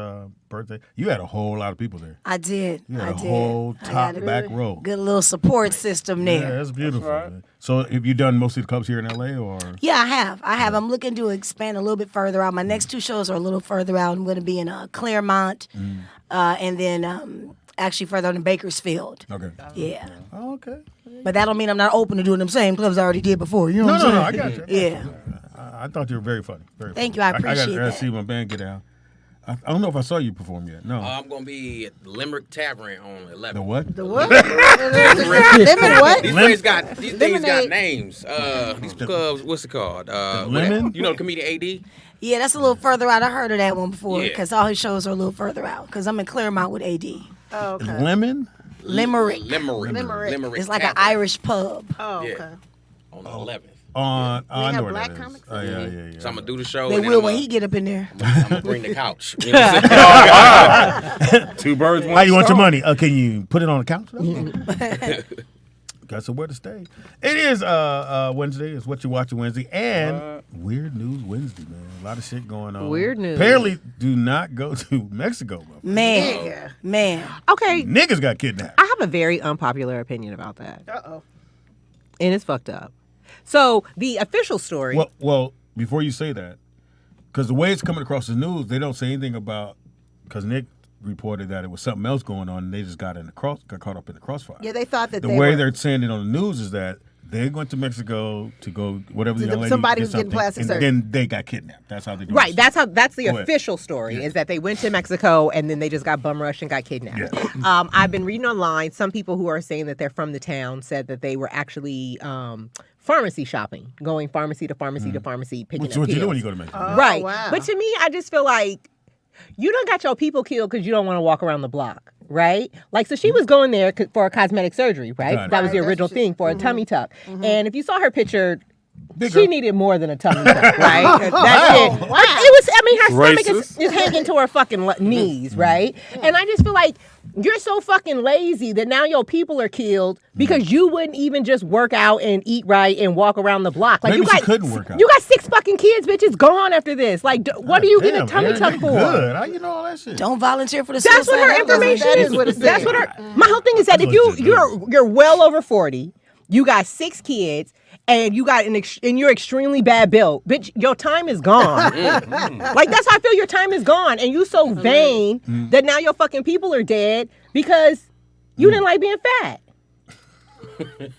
birthday. You had a whole lot of people there. I did. You had I a did. whole I top had a back row. Good little support system Yeah, there. that's beautiful. right. Man. So, have you done most of the clubs here in LA, or? Yeah, I have. I'm looking to expand a little bit further out. My next 2 shows are a little further out. I'm going to be in Claremont, and then actually further in Bakersfield. Okay. Yeah. Oh, okay. But that don't mean I'm not open to doing them same clubs I already did before. You know what I'm No, saying? I got you. Yeah. I thought you were very funny. Very Thank funny. you, I appreciate I got to that. see my band get out. I don't know if I saw you perform yet. No. I'm gonna be at the Limerick Tavern on 11. The what? The what? Lemon what? These things got Lemonade. names. These clubs, what's it called? Lemon? You know the comedian AD? Yeah, that's a little further out. I heard of that one before Yeah. because all his shows are a little further out because I'm in Claremont with AD. Oh, okay. Lemon? Limerick. Limerick. It's like an Tavern. Irish pub. Oh, Yeah. okay. On the 11th. I have know where black that is. comics? Oh, yeah. So I'm gonna do the show. They and then will I'm when gonna- he get up in there. I'm gonna bring the couch. You know what I'm saying? 2 birds, 1 How you want your stone. money? Can you put it on the couch? Got somewhere to stay. It is Wednesday. It's What You Watching Wednesday. And Weird News Wednesday, man. A lot of shit going on. Weird news. Apparently, do not go to Mexico, bro. Man. Okay, Niggas got kidnapped. I have a very unpopular opinion about that, Uh-oh. and it's fucked up. So the official story. Well, before you say that, because the way it's coming across the news, they don't say anything about, because Nick reported that it was something else going on, and they just got caught up in the crossfire. Yeah, they thought that The they way were. they're saying it on the news is that they went to Mexico to go whatever the young lady Somebody did was getting something, plastic and surgery. then they got kidnapped. That's how they do Right, it. that's the Go ahead. official story Yeah. is that they went to Mexico and then they just got bum rushed and got kidnapped. Yeah. I've been reading online. Some people who are saying that they're from the town said that they were actually pharmacy shopping, going pharmacy to pharmacy to pharmacy, picking Which up what you do pills. when you go to Mexico. Right, wow. but to me, I just feel like you done got your people killed because you don't want to walk around the block. Right? Like, so she was going there for a cosmetic surgery, right? Got it. That was the Right, original that's what she- thing for a tummy tuck. And if you saw her picture, Bigger. she needed more than a tummy tuck, right? That Wow. shit. It was, I mean, her stomach Racist. is hanging to her fucking knees, right? And I just feel like you're so fucking lazy that now your people are killed because you wouldn't even just work out and eat right and walk around the block. Like Maybe you she got, couldn't work out. You got 6 fucking kids, bitch. It's gone after this. Like, what are you getting a Damn, tummy Erin, tuck you for? Good. How you know all that shit? Don't volunteer for the That's what suicide her hotline. information That is. is what it That's said. what her. My whole thing is that if you're well over 40, you got 6 kids, and you got and you're extremely bad built, bitch. Your time is gone. Like that's how I feel. Your time is gone, and you so vain that now your fucking people are dead because you didn't like being fat.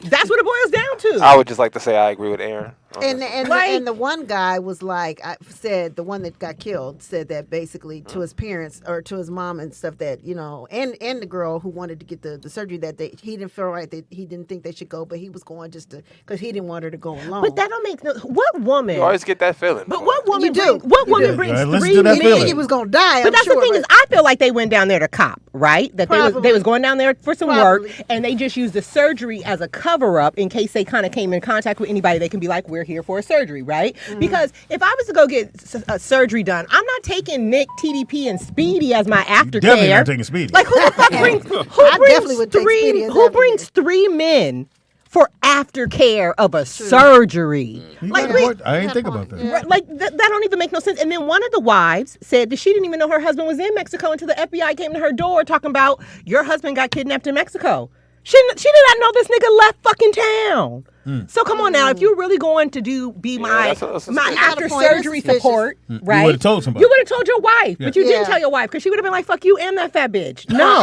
That's what it boils down to. I would just like to say I agree with Erin. on And this. and the one guy was like, I said the one that got killed said that basically to his parents or to his mom and stuff that and the girl who wanted to get the surgery that he didn't feel right, that he didn't think they should go, but he was going just to because he didn't want her to go alone. But that don't make no. What woman? You always get that feeling. But what woman? You do. What You woman do. brings All right, listen 3 to that men? feeling. he was gonna die. But I'm that's sure, the thing is, I feel like they went down there to cop, right? That they Probably. was going down there for some Probably. work, and they just used the surgery as a cover up in case they kind of came in contact with anybody. They can be like, "We're here for a surgery," right? Because if I was to go get a surgery done, I'm not taking Nick, TDP, and Speedy as my aftercare. Definitely not taking Speedy. Like who the fuck brings? I definitely would take Speedy as Who brings 3 men for aftercare of a surgery? You Like got a point. I didn't think about that. Right, like that don't even make no sense. And then one of the wives said that she didn't even know her husband was in Mexico until the FBI came to her door talking about your husband got kidnapped in Mexico. She did not know this nigga left fucking town. So come on now, if you're really going to be my after surgery support, right? You would have told somebody. You would have told your wife, but you didn't tell your wife because she would have been like, "Fuck you and that fat bitch." No,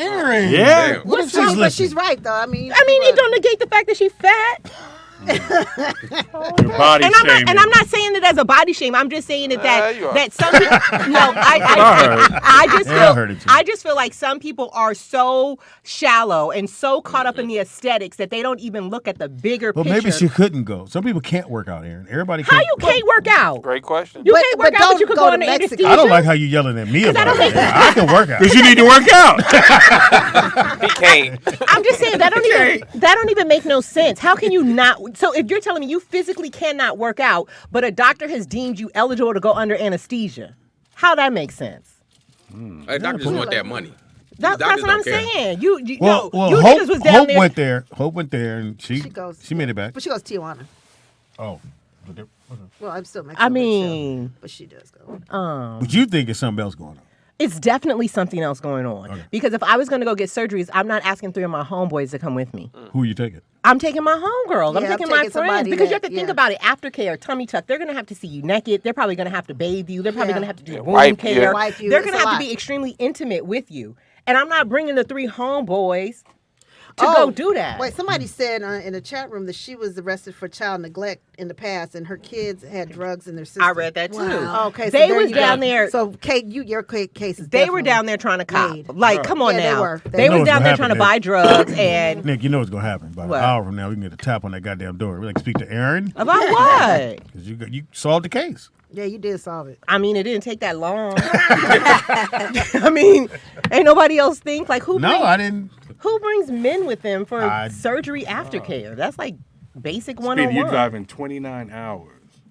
Erin. Yeah. What if she's But listening? she's right though. I mean, it don't negate the fact that she's fat. Your body And shaming. I'm not saying it as a body shame. I'm just saying that you are. that some people. No, I just feel like some people are so shallow and so caught up in the aesthetics that they don't even look at the bigger Well, picture. maybe she couldn't go. Some people can't work out, Erin. Everybody How can't. you can't work out? Great question. You can't work out, but you could go to on the Mexico. anesthesia. I don't like how you yelling at me about it. I can work out. Because you need to work out. He can't. I'm just saying that don't even make no sense. How can you not? So if you're telling me you physically cannot work out, but a doctor has deemed you eligible to go under anesthesia, how that makes sense? Doctors just want that money. That's Doctors what I'm don't care. saying. You Well, niggas was down Hope there. went there. Hope went there, and she made it back. But she goes to Tijuana. Oh. Well, I'm still Mexico. I mean, but she does go. But you think it's something else going on? it's definitely something else going on. Okay. Because if I was going to go get surgeries, I'm not asking 3 of my homeboys to come with me. Who are you taking? I'm taking my homegirls. I'm Yeah, taking I'm my taking friends. somebody Because you have that- to think yeah. about it. Aftercare, tummy tuck, they're going to have to see you naked. They're probably going to have to bathe you. They're probably Yeah. going to have to do Yeah, wound wipe care. you. Wipe you. They're It's going a to have lot. to be extremely intimate with you. And I'm not bringing the 3 homeboys to Oh, go do that. Wait, somebody said in the chat room that she was arrested for child neglect in the past, and her kids had drugs in their system. I read that too. Okay, so They there was you go. down there. So, Kate, your case is They were definitely down there trying to cop. made. Like, come on Yeah, they now. were. They You know was what's down gonna there happen, trying to Nick. buy drugs and Nick, you know what's gonna happen. About What? an hour from now, we can get a tap on that goddamn door. We like speak to Erin about what? because you solved the case. Yeah, you did solve it. I mean, it didn't take that long. I mean, ain't nobody else think like who? No, brings, I didn't. Who brings men with them for I- surgery aftercare? That's like basic Speedy, 101. you're driving 29 hours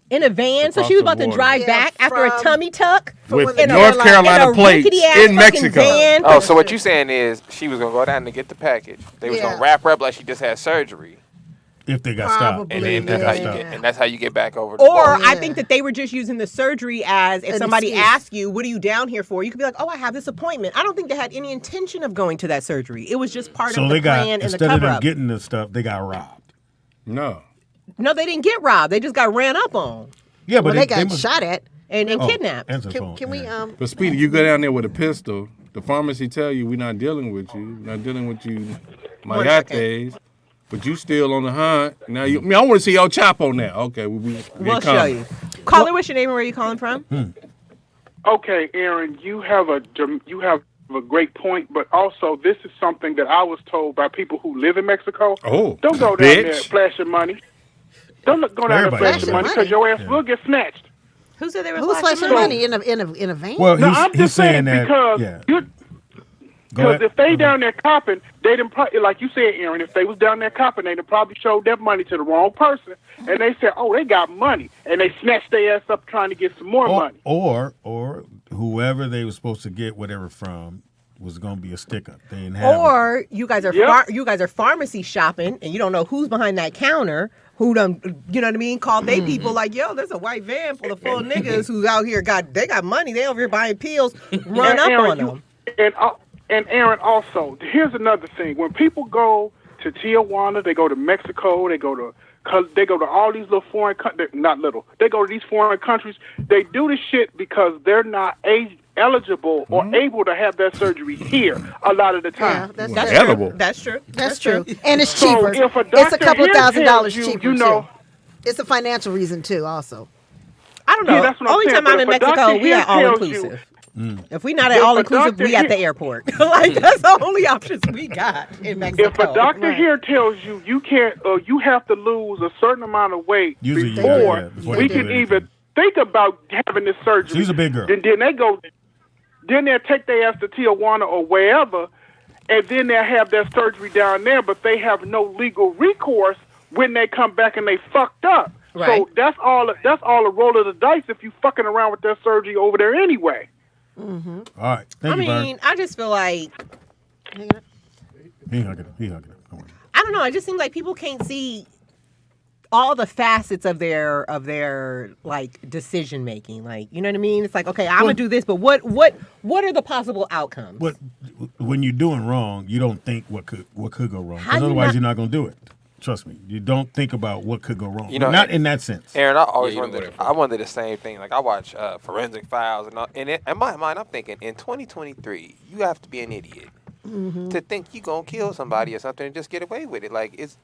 In a van, so Across she was the about to border. drive Yeah, back after a from- tummy tuck with in a- North in a Carolina plates rickety-ass in fucking Mexico. van. Oh, so what you saying is she was gonna go down to get the package. They was Yeah. gonna wrap her up like she just had surgery, If they got stopped. and Probably. then that's how you Yeah. get, and that's how you get back over the Or border. I think that they were just using the surgery as if An somebody excuse. asks you, "What are you down here for?" You could be like, "Oh, I have this appointment." I don't think they had any intention of going to that surgery. It was just part So of they the got plan and the instead of cover them up. getting the stuff, they got robbed. No. No, they didn't get robbed. They just got ran up on Yeah, but Well, they got must- shot at. and Oh, kidnapped. answer the phone. Can we Yeah. But Speedy, you go down there with a pistol. The pharmacy tell you we're not dealing with you. We're not dealing with you, Mayates. But you still on the hunt. Now you. I mean, I want to see your Chapo now. Okay, We'll show you. Caller, what's your name and where are you calling from? Okay, Erin, you have a great point, but also this is something that I was told by people who live in Mexico. Oh, Don't go down there bitch. flashing money. Don't go down there Everybody flashing does money that. because your ass will get snatched. Who said they were Who's flashing money in a van? Well, No, he's, I'm he's just saying saying that. because Yeah. you. Go Because ahead. if they down there copping, they done probably, like you said, Erin, if they was down there copping, they done probably showed that money to the wrong person, and they said, "Oh, they got money," and they snatched their ass up trying to get some more money. Or whoever they were supposed to get whatever from was going to be a stick up. They didn't have it. Or you guys are Yep. you guys are pharmacy shopping and you don't know who's behind that counter. Who done, you know what I mean? Called they people like, yo, there's a white van full of full niggas who's out here they got money. They over here buying pills. Run And up Erin, on them. And Erin, also, here's another thing: when people go to Tijuana, they go to Mexico, they go to all these little foreign not little. They go to these foreign countries. They do this shit because they're not eligible or able to have that surgery here a lot of the Yeah, time. that's That's true. Edible. That's true. That's true. And it's So cheaper. if a It's a doctor couple of here $1,000 tells you, cheaper you know- too. It's a financial reason too, also. I don't know. Yeah, that's what I'm Only saying, time but I'm in if a Mexico, doctor we here at all tells inclusive. Mm. If we not at If all a inclusive, doctor we at the here- airport. Like that's the only options we got in Mexico. If a doctor Right. here tells you you can't, you have to lose a certain amount of weight Usually you do, before yeah, before we you do can anything. even think about having this surgery. She's a big girl. Then they'll take their ass to Tijuana or wherever, and then they'll have that surgery down there, but they have no legal recourse when they come back and they fucked up. Right. So that's all a roll of the dice if you fucking around with that surgery over there anyway. All right. Thank I you, Vern. mean, I just feel like He hugging him. He hugging him. Come on. I don't know. It just seems like people can't see. all the facets of their like decision making. Like, you know what I mean? It's like, okay, I'm gonna do this, but what are the possible outcomes? But when you're doing wrong, you don't think what could go wrong. How Because do you otherwise, not- you're not going to do it. Trust me, you don't think about what could go wrong. You know, not in that sense. Aaron, I always Yeah, you know wondered. what I wondered the same thing. Like I watch Forensic Files, and in my mind, I'm thinking in 2023, you have to be an idiot to think you gonna kill somebody or something and just get away with it. Like it's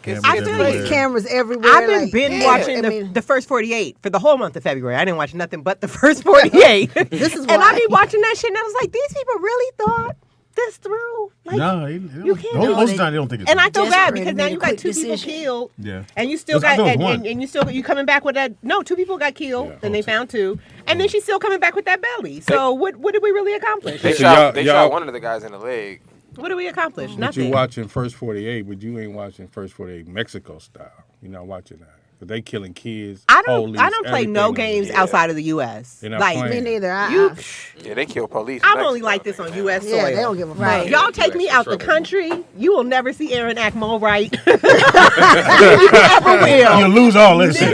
Cameras I feel like everywhere. There's cameras everywhere. I've been like, binge yeah, watching I mean, the first 48 for the whole month of February. I didn't watch nothing but the first 48. This is and why. I be watching that shit, and I was like, these people really thought this through. Like, No, you can't most do of it. the time they don't think it's. and I feel bad Desperate because and now made a you got quick 2 people decision. killed, Yeah. and you still I got thought it was one. and you coming back with that. No, 2 people got killed, and they found 2, and then she's still coming back with that belly. So what did we really accomplish? they So shot they y'all- shot one of the guys in the leg. What did we accomplish? But Nothing. you watching First 48, but you ain't watching First 48 Mexico style. You're not watching that. 'Cause they killing kids. I don't police, play no everything. games outside of the U.S. They're not Like playing. me neither. you. Yeah, they kill police. I'm only like this on U.S. soil. Yeah, they don't give a fuck. Right. Y'all take You me actually out the trouble. country, you will never see Erin act more right. You never will. You lose all this shit.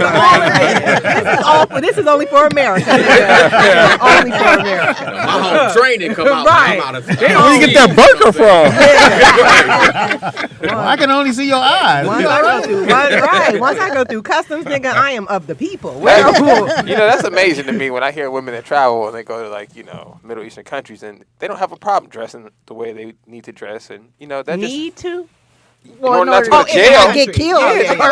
This is only for America. nigga. Only for America. My home training come out. Right. I'm out of Where you get that burger from? Well, I can only see your eyes. Once I go through customs, nigga, I am of the people. You know, that's amazing to me when I hear women that travel and they go to like, Middle Eastern countries and they don't have a problem dressing the way they need to dress, and that just Need to? Well, in not order to go to to jail. get killed.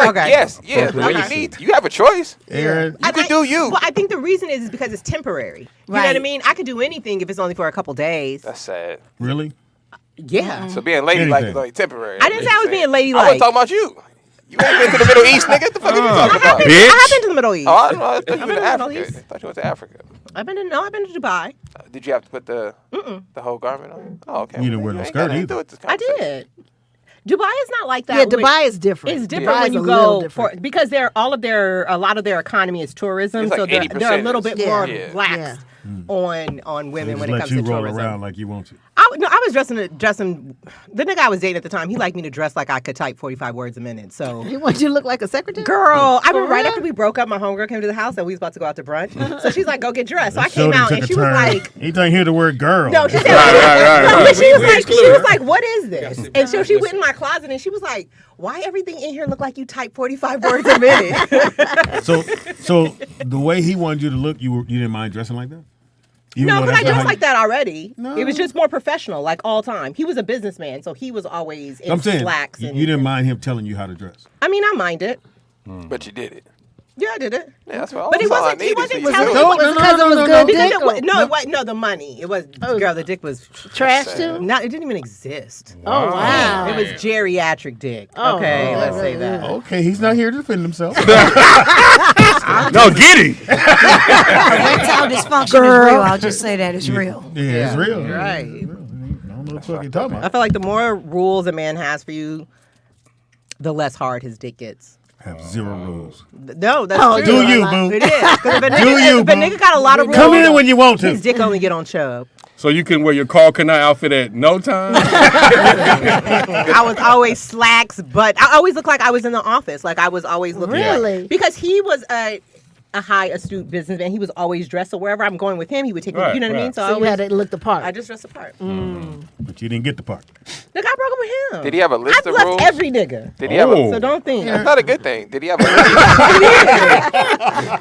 Okay. Yes, yeah. For When you reasons. you have a choice. Aaron, You could do you. Well, I think the reason is because it's temporary. You know what I Right. mean? I could do anything if it's only for a couple days. That's sad. really? Yeah. So being ladylike is Anything. only temporary. I didn't say I was being I ladylike. wasn't talking about you. You ain't been to the Middle East, nigga. What the fuck are you talking about? bitch. I have been to the Middle East. Oh, I don't know. I thought you I've went been to to the Middle Africa. East. I thought you went to Africa. I've been to Dubai. Did you have to put the whole garment on? Oh, okay. You didn't wear no ain't skirt got nothing to either. do with this I conversation. did. Dubai is not like that. Yeah, Dubai is different. It's different Dubai when is you a little go different. because a lot of their economy is tourism, It's like so they're a 80% little bit is- more Yeah. lax Yeah. on They women just when it let comes you to roll tourism. around like you want to. I was dressing. The nigga I was dating at the time, he liked me to dress like I could type 45 words a minute. So, He wants you to look like a secretary? girl, I For mean, right real? after we broke up, my homegirl came to the house and we was about to go out to brunch. So she's like, "Go get dressed." So I Showed came him out took and a she was turn. like, He didn't hear the word girl. "No," she said, right. No, but she was We like, excluded. "What is this?" sit And so back she and went in my closet and she was like, "Why everything in here look like you type 45 words a minute?" So the way he wanted you to look, you didn't mind dressing like that? Even No, though but that's I not dressed how like that already. No. It was just more professional, like all time. He was a businessman, so he was always in I'm saying slacks. you And, didn't mind him telling you how to dress. I mean, I mind it. But you did it. Yeah, I did it. Yeah, that's what But he that's all I wasn't. He needed, wasn't so you telling. do it. No, Was it no, because no, it was no, good no. Because dick? it was, no, what? No, the money. It was girl. The dick was Trash That's too? not. It didn't even exist. Oh, wow. It was geriatric dick. Oh, Okay, oh, let's say that. Okay, he's not here to defend himself. No, get him. Erectile dysfunction is real. I'll just say that it's real. Yeah, it's real. Right. I don't know what the fuck you're talking I about. feel like the more rules a man has for you, the less hard his dick gets. Have zero rules. No, that's Oh, true. Do you, boo? It is. 'Cause if a Do nigga, you, if a boo? nigga got a lot of rules, Come in when you want to. his dick only get on chub. So you can wear your Carl Kanai outfit at no time? I was always slacks, but I always looked like I was in the office. Like I was always looking. Really? Because he was a high astute businessman. He was always dressed. So wherever I'm going with him, he would take me. Right, You know what I mean? right. So, So I you always, had to look the part. I just dressed apart. But you didn't get the part. Look, I broke up with him. Did he have a list I've of left rules? every nigga. Did he have Oh. a? So don't think. That's not a good thing. Did he have a list?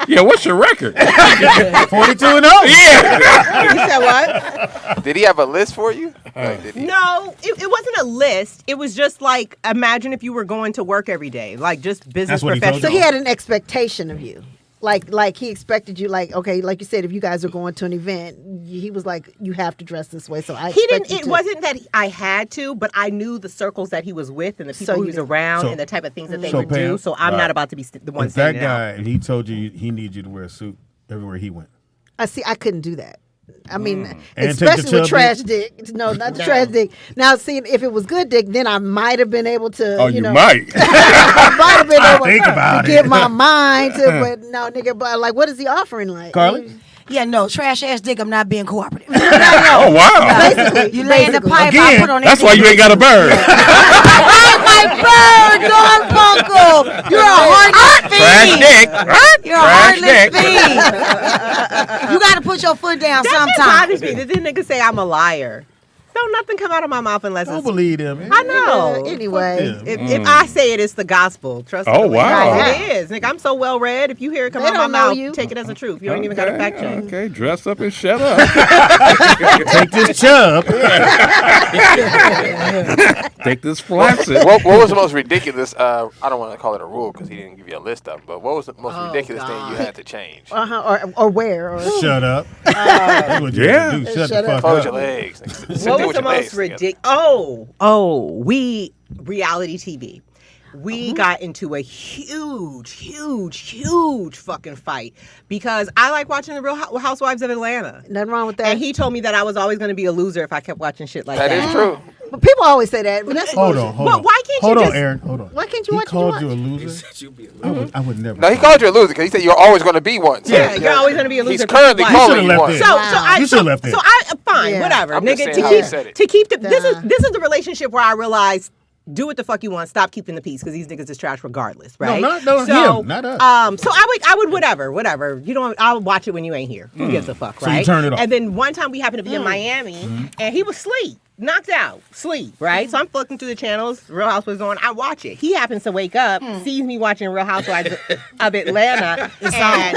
Yeah, what's your record? 42 and 0. Yeah. You said what? Did he have a list for you? Like, did he? No, it wasn't a list. It was just like, imagine if you were going to work every day, like just business That's what he told So professional. he had an expectation of you. Like he expected you, like, okay, like you said, if you guys are going to an event, he was like, you have to dress this way. So I He expect didn't. you It to- wasn't that I had to, but I knew the circles that he was with and the people So he was you- around So- and the type of things that they So, would do. Pam, So I'm not about to be the one If that standing out. guy, and he told you he needs you to wear a suit everywhere he went. I see. I couldn't do that. I mean, And take the especially with chub trash dick. No, not the trash dick. Now, see, if it was good dick, then I might have been able to. Oh, you you know, might. I might have been able Think about to it. give my mind to. But no, nigga. But like, what is he offering? Like, Carly? Yeah, no, trash ass dick. I'm not being cooperative. Oh, wow. basically, You lay in the basically. pipe. I Again, put on That's why you ain't got a bird. my bird, Garfunkel. You're a hard Trash dick. You're a Trash heartless dick. fiend. You got to put your foot down That shit sometime. bothers me. This nigga say I'm a liar. Don't nothing come out of my mouth unless Don't it's. believe them. Man. I know. Anyway, Fuck If I say it, it's the gospel. Trust me. Oh, wow. It is. Nigga, I'm so well read. If you hear it come They out of my don't know mouth, you. take it as a truth. You ain't even got to fact check. Okay, dress up and shut up. Take this chub. Take this flaccid. What was the most ridiculous? I don't want to call it a rule because he didn't give you a list of them. But what was the most ridiculous thing you had to change? or where? Or, Shut up. That's what you have to do. Shut the Shut up. fuck Close your up. legs. Sit What there was with the your most legs together. ridiculous? We reality TV. We got into a huge fucking fight because I like watching the Real Housewives of Atlanta. nothing wrong with that. And he told me that I was always going to be a loser if I kept watching shit like that. That is true. but people always say that. But that's Hold on. But why can't hold you on, just- Erin. Hold on. Why can't you He watch what you called watch? you a loser? I would never. No, he called you a loser because he said you're always going to be one. So Yeah, you're always going to be a loser. He's currently Why? You calling should've you left one. it. So, Wow. so I, You so, should've left it. so fine, Yeah. whatever, I'm just nigga. saying To how he said it. keep this is the relationship where I realized. Do what the fuck you want. Stop keeping the peace because these niggas is trash regardless, right? No, him, not us. So I would whatever. You don't. I'll watch it when you ain't here. Who gives a fuck, So you right? turn it off. And then one time we happened to be in Miami, and he was asleep, knocked out, sleep, right? So I'm flicking through the channels. Real Housewives on. I watch it. He happens to wake up, sees me watching Real Housewives of Atlanta, and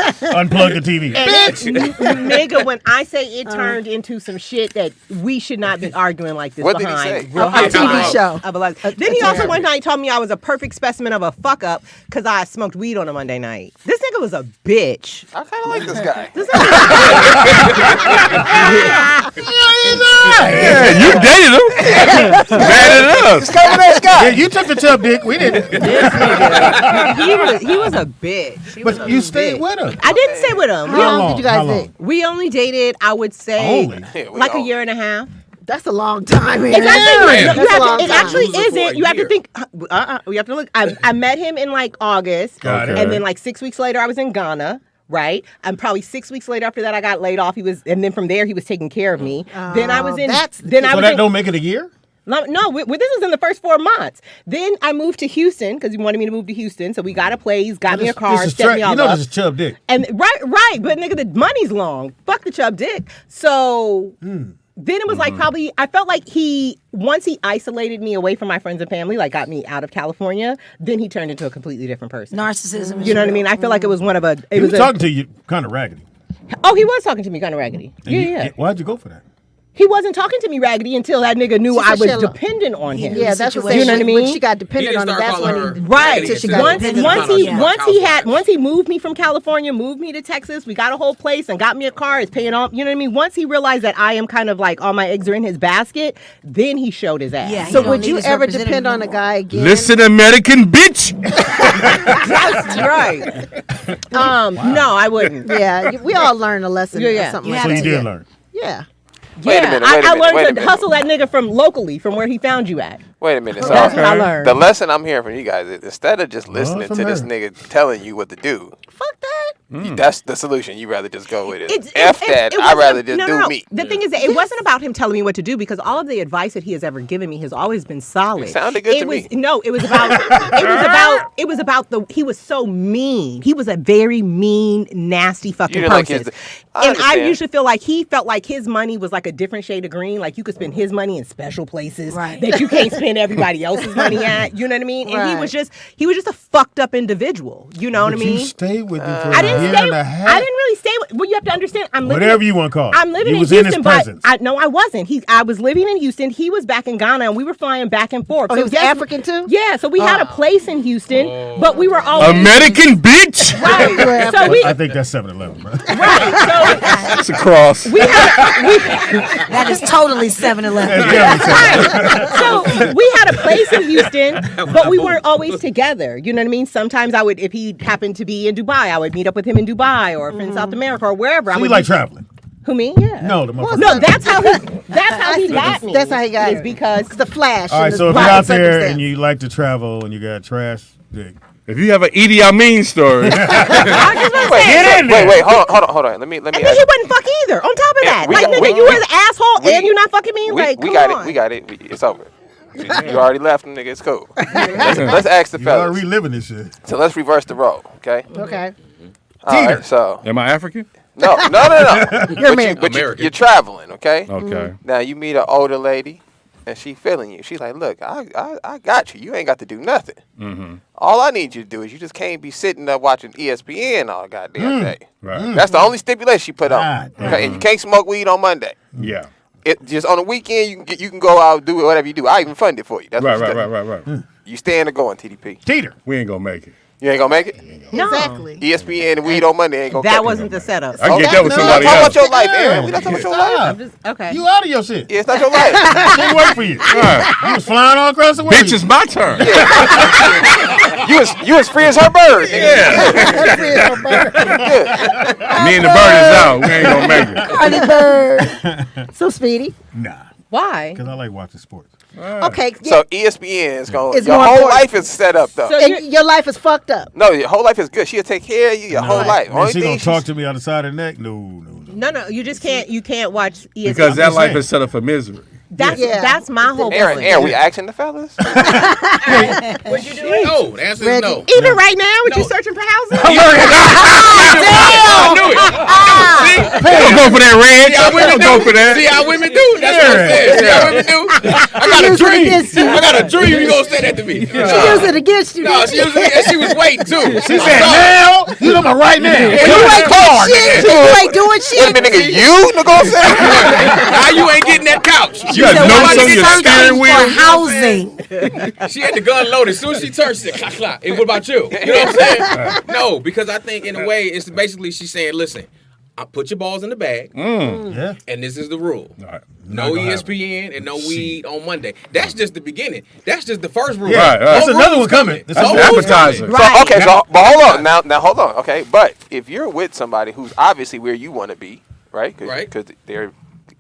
Unplug the TV. nigga, when I say it turned into some shit that we should not be arguing like this What did he behind say? Real A TV Housewives show. of Atlanta. Then he also one night told me I was a perfect specimen of a fuck up because I smoked weed on a Monday night. This nigga was a bitch. I kind of like this guy. Yeah, you dated him. Better than us. Yeah, you took the chub dick. We didn't. He was a bitch. He was But a you stayed bitch. with him. I didn't stay with him. How long long? did you guys How long? date? We only dated, I would say, Only? Yeah, we like a all- year and a half. That's a long time. It's actually, That's you a have long to, it time. actually Loser for isn't. a You have to year. think. You have to look. I met him in like August, Got it. and then like 6 weeks later, I was in Ghana. Right, and probably 6 weeks later after that, I got laid off. And then from there, he was taking care of me. Then I was in. that's- Then I So was that in, don't make it a year? No, this was in the first 4 months. Then I moved to Houston because he wanted me to move to Houston. So we got a place, got me a car, This is set me all you know up. this is chub dick. And right, but nigga, the money's long. Fuck the chub dick. So then it was like probably I felt like once he isolated me away from my friends and family, like got me out of California, then he turned into a completely different person. Narcissism. is You know what I real. mean? I feel like it was one of a. He was talking to you kind of raggedy. Oh, he was talking to me kind of raggedy. And Yeah. Why'd you go for that? He wasn't talking to me raggedy until that nigga knew She I said was she had dependent on him. Yeah, that's what You know what I mean? When she got dependent He on didn't him, start that's calling when he. her Right. raggedy She until got he dependent Once he moved me from California, moved me to Texas, we got a whole place and got me a car, is paying off. You know what I mean? Once he realized that I am kind of like all my eggs are in his basket, then he showed his ass. Yeah, he So don't would need you his ever representative depend on a no more. guy again? Listen, American bitch. That's right. No, I wouldn't. Yeah, we all learn a lesson Yeah. or something You like So have that. you to did learn. Yeah. Wait a Yeah, minute, I wait a learned minute. to hustle that nigga from locally, from where he found you at. Wait a minute. So That's what I learned. the lesson I'm hearing from you guys is instead of just listening from to this her. nigga telling you what to do, Fuck that. that's the solution. You rather just go with it. It's- F it- that. it I'd wasn't rather a- just no, do no, no. me. The thing is that it wasn't about him telling me what to do because all of the advice that he has ever given me has always been solid. It sounded good to me. No, it was about he was so mean. He was a very mean, nasty fucking didn't like person. his- I and I understand. usually feel like he felt like his money was like a different shade of green. Like you could spend his money in special places Right. that you can't spend everybody else's money at. You know what I mean? And he Right. was just a fucked up individual. You know what I But mean? you stayed with him for I a didn't year stay. and a half. I didn't really stay. Well, you have to understand. I'm living. Whatever you want to call it. I'm living You in was Houston, in his but presence. I wasn't. I was living in Houston. He was back in Ghana, and we were flying back and forth. Oh, he was yes, African too? Yeah, so we had a place in Houston, but we were always American bitch. right. So we I think that's 7-Eleven, bro. right. It's a cross. So we had That is totally 7-Eleven. so we had a place in Houston, but we weren't always together. You know what I mean? Sometimes I would, if he happened to be in Dubai, I would meet up with him in Dubai or in South America or wherever. I So would you like be- traveling? Who me? Yeah. No, the motherfucker. No, that's how he got me. That's how he got is it. because The flash. All right, and so if the you're out circumstance. there and you like to travel and you got trash dick, If you have an Idi Amin story, Wait, hold on. Let me and then ask he wouldn't fuck either. On top of Yeah, that, we- like nigga, we- you were the asshole we- and you're not fucking me. we Like, got come it. on. We got it. It's over. You already left them, nigga. It's cool. Let's ask the You are fellas. reliving this shit. So let's reverse the role, okay? Okay. All right, so Am I African? no. You're American. But American. you're traveling, okay? Okay. Now you meet an older lady, and she feeling you. She's like, "Look, I got you. You ain't got to do nothing. All I need you to do is you just can't be sitting up watching ESPN all goddamn day. Right. That's the only stipulation she put on. God Okay, and you can't smoke weed on Monday. Yeah. It just on the weekend you can go out and do whatever you do. I even fund it for you. That's what she does. Right. You staying or going, TDP? Teeter. We ain't gonna make it. You ain't gonna make it. No. Exactly. ESPN and weed on Monday ain't gonna. That cut it. wasn't the setup. I can get that with We're not somebody talking else. about your life, Aaron. We're not talking about your life. I'm just okay. You out of your shit. Yeah, it's not your life. Didn't work for you. You was flying all across the world. Bitch, it's my turn. You as free as her bird. Yeah. Me and the bird is out. We ain't gonna make it. Early bird. So Speedy. Nah. Why? Because I like watching sports. Okay. So ESPN is going. It's Your more whole important. life is set up though. So And your life is fucked up. No, your whole life is good. She'll take care of you your whole life. Man, Only she thing gonna talk she's- to me on the side of the neck? No. No, you just can't. You can't watch ESPN. Because that just life saying. is set up for misery. That's my whole Aaron, point. Aaron, we asking the fellas. Would you do it? No, the answer is Reggie. no. Even right now, with No. you searching for housing? I knew it. Don't go for that, Red. See how women Don't go for do? that. See how women do? That's what I'm saying. See how women do? I got a Use it dream. against you. I got a dream you gonna say that to me. She used it against you. No, she was waiting too. She said, now, you know my right now. You ain't doing shit. You ain't doing Wait a shit. minute, nigga, you negotiate? Now you ain't getting that couch. You got said, notes "Why on you your searching steering for wheel. housing?" She had the gun loaded. As soon as she turned, she said, clap, clap. And what about you? You know what I'm saying? No, because I think in a way, it's basically she's saying, listen, I put your balls in the bag, Yeah. and this is the rule. All right. No Not gonna ESPN and no weed on Monday. That's just the beginning. That's just the first rule. Yeah, Right. That's No another rules one coming. coming. That's No another rules appetizer. coming. Right. Okay, but hold on. Now hold on. Okay, but if you're with somebody who's obviously where you want to be, right? Right. Because they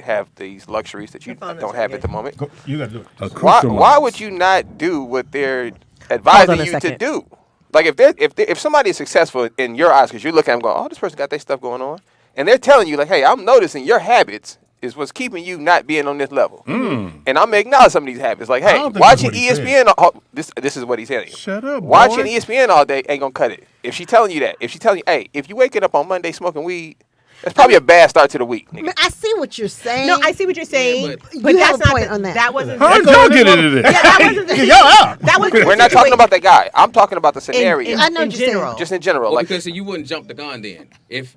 have these luxuries that you phone is don't have ringing. at the moment. You got to do it. Why would you not do what they're Hold advising on a you to second. do? Like if somebody is successful in your eyes, because you're looking at them going, oh, this person got their stuff going on, and they're telling you like, hey, I'm noticing your habits is what's keeping you not being on this level, and I'm acknowledging some of these habits. Like, I hey, don't think watching that's what he ESPN. This is what he's saying. Shut up, Watching boy. ESPN all day ain't gonna cut it. If she telling you that, if she telling you, hey, if you waking up on Monday smoking weed, that's probably a bad start to the week, I nigga. mean, I see what you're saying. No, I see what you're saying, Yeah, but You that's have a not point the, on that. That wasn't. How did the- y'all get into this? Yeah, that wasn't the. Y'all out. That was. We're not talking about that guy. I'm talking about the scenario, I know in what you're saying. general. just in general. Well, Like, because you wouldn't jump the gun then.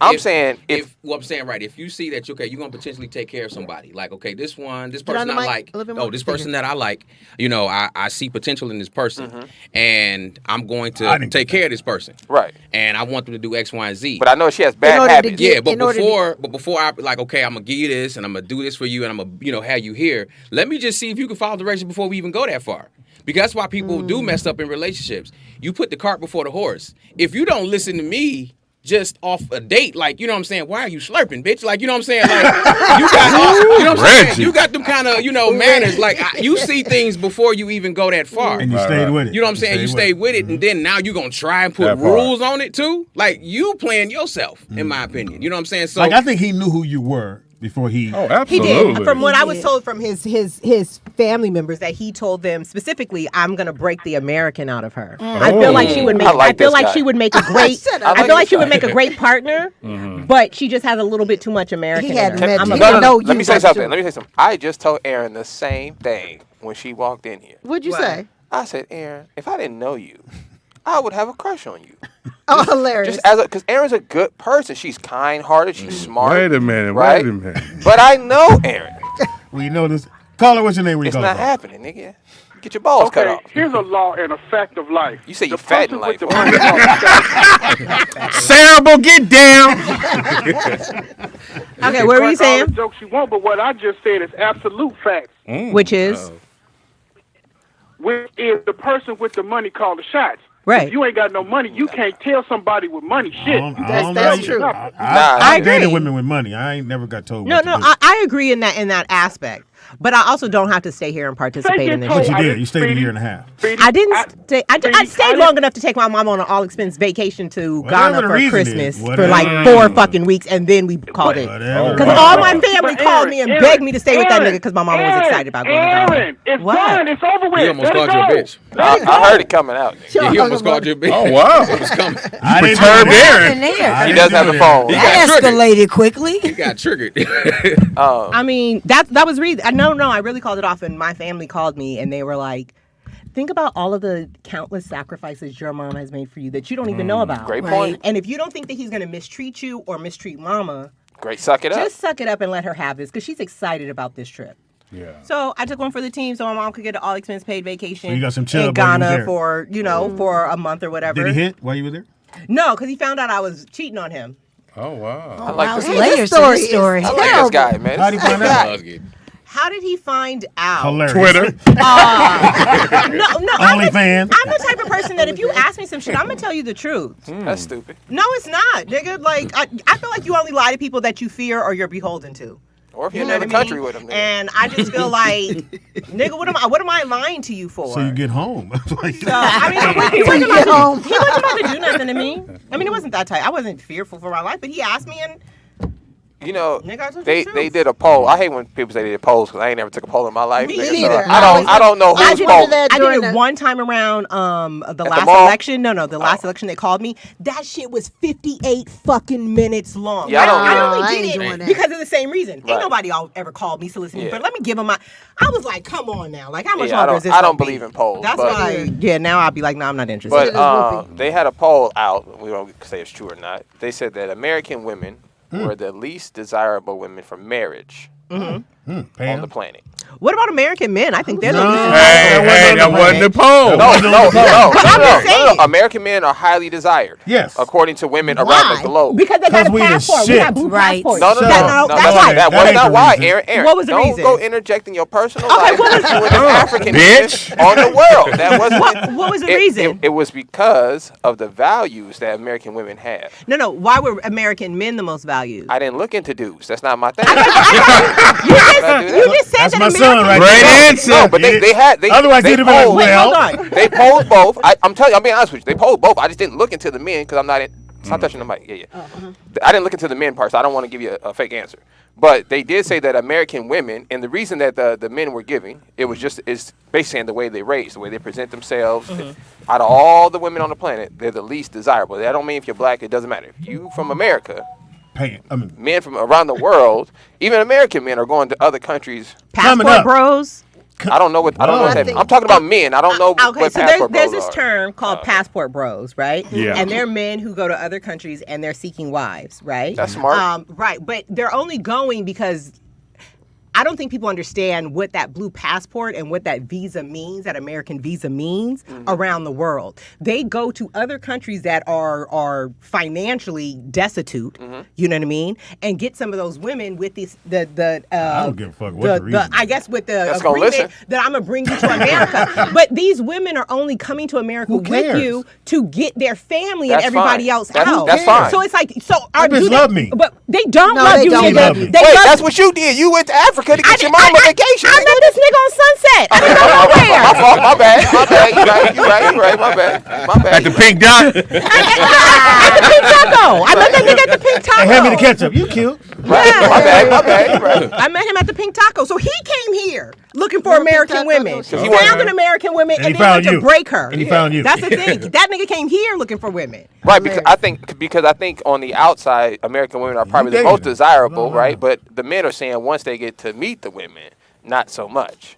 I'm If saying if I'm saying right, if you see that you're gonna potentially take care of somebody, like okay, this on person the I mic like, a little bit more. this person that I like, I see potential in this person, and I'm going I to didn't take get that. care of this person, right, and I want them to do X, Y, and Z. but I know she has In bad order to habits. get- Yeah, but in order to- before I like, okay, I'm gonna give you this and I'm gonna do this for you and I'm gonna, have you here. Let me just see if you can follow directions before we even go that far. Because that's why people do mess up in relationships. You put the cart before the horse. If you don't listen to me just off a date, like, you know what I'm saying? Why are you slurping, bitch? Like, you know what I'm saying? Like, you got, Reggie. You got them kind of, manners. Like, you see things before you even go that far. And you Right, stayed right. with it. You know what I'm saying? You stay with it, and then now you're gonna try and put That part. rules on it too. Like, you playing yourself, in my opinion. You know what I'm saying? So Like, I think he knew who you were before he. Oh, He absolutely. did. From what He I was did. told from his family members, that he told them specifically, "I'm gonna break the American out of her." I feel like she would make. I like feel this like guy. she would make a great. Shut I up. feel like she would make a great partner, Mm-hmm. but she just has a little bit too much American. He had in her. met I'm you. a- He didn't know Let me you, say that's something. true. Let me say something. I just told Erin the same thing when she walked in here. What'd you What? say? I said, Erin, if I didn't know you, I would have a crush on you. Oh, hilarious. Just as because Erin's a good person. She's kind-hearted. She's smart. Wait a minute. Right? Wait a minute. But I know Erin. Well, you know this. Call her what's your name when you It's call not her. happening, nigga. Get your balls cut Okay, off. here's a law and a fact of life. You say you The fat in person life. with the money called Cerebral, get down. Okay, what were you all the saying? jokes you want, but what I just said is absolute facts. Which is Which is the person with the money called the shots. Right. If you ain't got no money, you can't tell somebody with money shit. That's true. I agree. dated women with money. I ain't never got told. No, what to do. I agree in that aspect. But I also don't have to stay here and participate in this But shit. you did. You stayed a year and a half. I didn't stay. I stayed long enough to take my mom on an all-expense vacation to Whatever Ghana the for reason Christmas is, for whatever. like 4 fucking weeks, and then we called it. Whatever. Because all my family But called me and Erin, begged me to stay with that Erin, nigga because my mama was excited about going to Erin, Ghana. it's What? done. It's over with. He almost Let it called you a go. bitch. Let it go. I heard it coming out. Yeah, he almost called you a bitch. Oh, wow. It was coming. I didn't Perturbed do that. Erin. In there. He does have the phone. He That got triggered. escalated quickly. He got triggered. I mean, that was reason. No, I really called it off, and my family called me, and they were like, "Think about all of the countless sacrifices your mom has made for you that you don't even know about." Great point. And if you don't think that he's going to mistreat you or mistreat mama, Great, suck it up. just suck it up and let her have this because she's excited about this trip. Yeah. So I took one for the team, so my mom could get an all-expense paid vacation So you got some chill in while you was Ghana there. for for a month or whatever. Did he hit while you were there? No, because he found out I was cheating on him. Oh, wow. I like this. Layers to story this is story. I like this guy, man. How'd he find out? How did he find out? Hilarious. Twitter. No, OnlyFans. I'm the type of person that if you ask me some shit, I'm gonna tell you the truth. That's stupid. No, it's not, nigga. Like I feel like you only lie to people that you fear or you're beholden to. Or if you're You know in the what I mean? country with him. Then. And I just feel like, nigga, what am I lying to you for? So you get home. Like, So, I mean, he wasn't about to do nothing to me. I mean, it wasn't that tight. I wasn't fearful for my life, but he asked me, and You know, Nigga, I told you they the they truth. did a poll. I hate when people say they did polls because I ain't never took a poll in my life. Me nigga, neither. so I don't know I who's did polling. that I during did it the- one time around the last mall? election. No, the last election they called me. That shit was 58 fucking minutes long. Yeah, I don't I know. only I did ain't it doing that. because of the same reason. Right. Ain't nobody ever called me soliciting me, Yeah. but let me give them my. I was like, come on now, like how much Yeah, longer is this? I don't gonna believe be? in polls, That's but- why. Yeah, now I'll be like, no, I'm not interested. But It is whoopee. they had a poll out. We don't say it's true or not. They said that American women were the least desirable women for marriage on Pam. the planet. What about American men? I think they're the No. least. Hey, that wasn't the poll. No. American men are highly desired. Yes. According to women around Why? the globe. Because they got a we the passport. We shit. got blue Right. passports. No, Shut That- up. no, no, that's no, why. that was ain't not the why, reason. Aaron. What was the don't reason? go interjecting your personal Okay, life what was- with this African Bitch. on the world. That wasn't. What was the reason? It was because of the values that American women have. No. Why were American men the most valued? I didn't look into dudes. That's not my thing. You just said That's that my American son right Great there. answer. No, but they had. Otherwise, they they'd have been like, polled- well. Hold on. They polled both. I'm being honest with you. They polled both. I just didn't look into the men because I'm not in. Stop touching the mic. Yeah. I didn't look into the men part, so I don't want to give you a fake answer. But they did say that American women, and the reason that the men were giving, it was just is basically saying the way they raise, the way they present themselves. Out of all the women on the planet, they're the least desirable. That don't mean if you're black, it doesn't matter. If you from America, Pam. I mean, men from around the world, even American men are going to other countries. Coming Passport up. bros. I don't know what I don't know what I that think- I'm talking about men. I don't know Okay, what so passport there's bros this are. term called passport bros, right? Yeah. And they're men who go to other countries and they're seeking wives, right? That's smart. Right, but they're only going because I don't think people understand what that blue passport and what that visa means, that American visa means around the world. They go to other countries that are financially destitute, you know what I mean, and get some of those women with this I don't give a fuck what the reason I is. guess with the That's gonna agreement listen. that I'm gonna bring you to America. But these women are only coming to America Who with cares? you to get their family That's and everybody fine. else That's- out. that's fine. So it's like That bitch love me. But they don't No, love they you, don't nigga. love me. They Wait, love that's what you did. You went to Africa to get your mom a vacation. I met this nigga on Sunset. I didn't go nowhere. My fault. My bad. You right. My bad. At the Pink Dot. At the Pink Taco. I met that nigga at the Pink Taco. Hey, hand me the ketchup. You cute. Right. My bad. You right. I met him at the Pink Taco. So he came here looking for American Taco. women. So he Found wanted- an American woman And and, he then went found to you. break her. And he found you. That's the thing. That nigga came here looking for women. Right, because I think on the outside, American women are probably the dated most them. desirable, No. right? But the men are saying once they get to meet the women, not so much.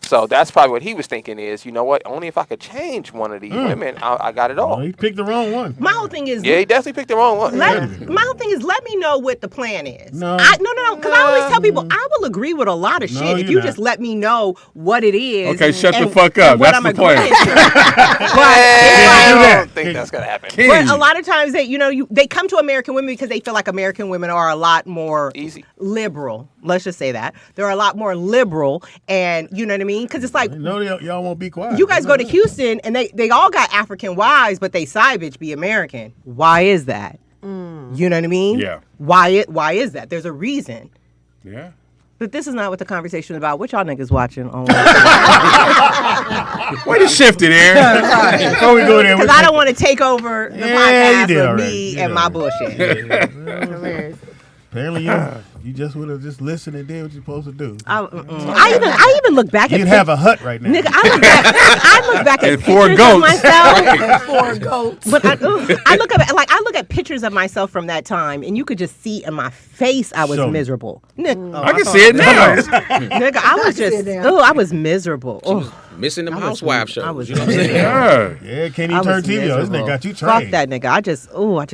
So that's probably what he was thinking is, you know what? Only if I could change one of these women, I got it all. Oh, he picked the wrong one. My whole thing is Yeah, he definitely picked the wrong one. my whole thing is let me know what the plan is. No. No. Because I always tell people I will agree with a lot of No, shit if you're you not. just let me know what it is. Okay, shut the and- fuck up. and what That's I'm the plan. agreeing to. I do that? don't think that's gonna happen. But a lot of times they come to American women because they feel like American women are a lot more Easy. liberal. Let's just say that they're a lot more liberal, and you know what I mean. mean? Because it's like No, y'all won't be quiet. you guys go to Houston and they all got African wives, but they side bitch be American. Why is that? You know what I mean? Yeah. Why is that? There's a reason. Yeah. But this is not what the conversation is about. What y'all niggas watching on? Way to shift it, Aaron. Before we go there, Because I don't want to take over the you podcast did with already. me You and did my already. bullshit. Apparently, you just would have just listened and did what you're supposed to do. I even look back at You'd have a hut right now. nigga. I look back at And 4 pictures goats. of myself. 4 goats. But I look at pictures of myself from that time, and you could just see in my face I was Show me. miserable. I can see it now. Nigga, I was just, it now. oh, I was miserable. Oh, Missing them I was housewife weak. shows. I was You know what I'm saying? Yeah. Yeah, can't I even turn was TV on. This miserable. nigga got you trained. Fuck that nigga. I just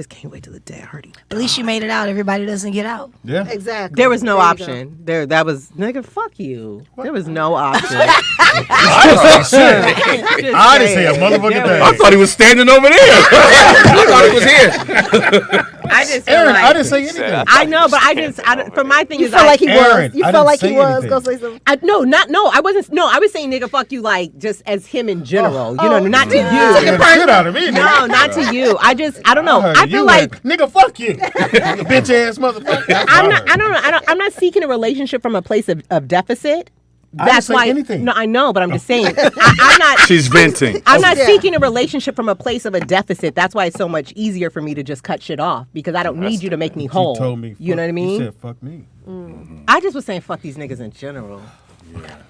can't wait till the day I heard him. At least you made it out. Everybody doesn't get out. Yeah. Exactly. There was no There you option. That was nigga. Fuck you. There was no option. I didn't say a motherfucking thing. I thought he was standing over there. I thought it was here. I just feel Aaron, like, I didn't say anything. I know, but for my thing You is felt like he Aaron, was. You I felt didn't like he say was. anything. Go say something. I wasn't. No, I was saying nigga, fuck you, like just as him in general. You know, not to You you. took the shit out of me, No, nigga. not to you. I don't know. heard I it. feel You like went, nigga, fuck you. You bitch ass motherfucker. That's I'm what not. I don't know. I'm not seeking a relationship from a place of deficit. I didn't That's say why. anything. No, I know, but I'm just saying. I'm not. She's venting. I'm not Yeah. seeking a relationship from a place of a deficit. That's why it's so much easier for me to just cut shit off because I don't need you to make me whole. You told me. You know what I You mean? said fuck me. I just was saying fuck these niggas in general.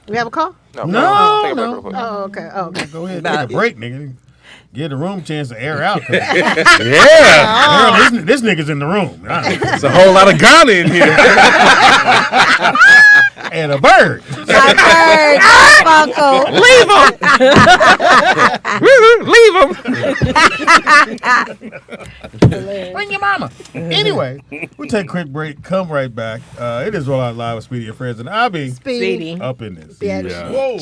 We have a call? No. No, Take a break no. real quick. Oh, okay. Oh, okay. Go ahead, take a break, nigga. Give the room a chance to air out. 'Cause Yeah. Aaron, this nigga's in the room. There's a whole lot of Ghana in here. And a bird. My bird, Funko. Leave him. Bring your mama. Anyway, we'll take a quick break. Come right back. It is Roll Out Live with Speedy and Friends, and I'll be Speedy. up in this. Yeah. Whoa.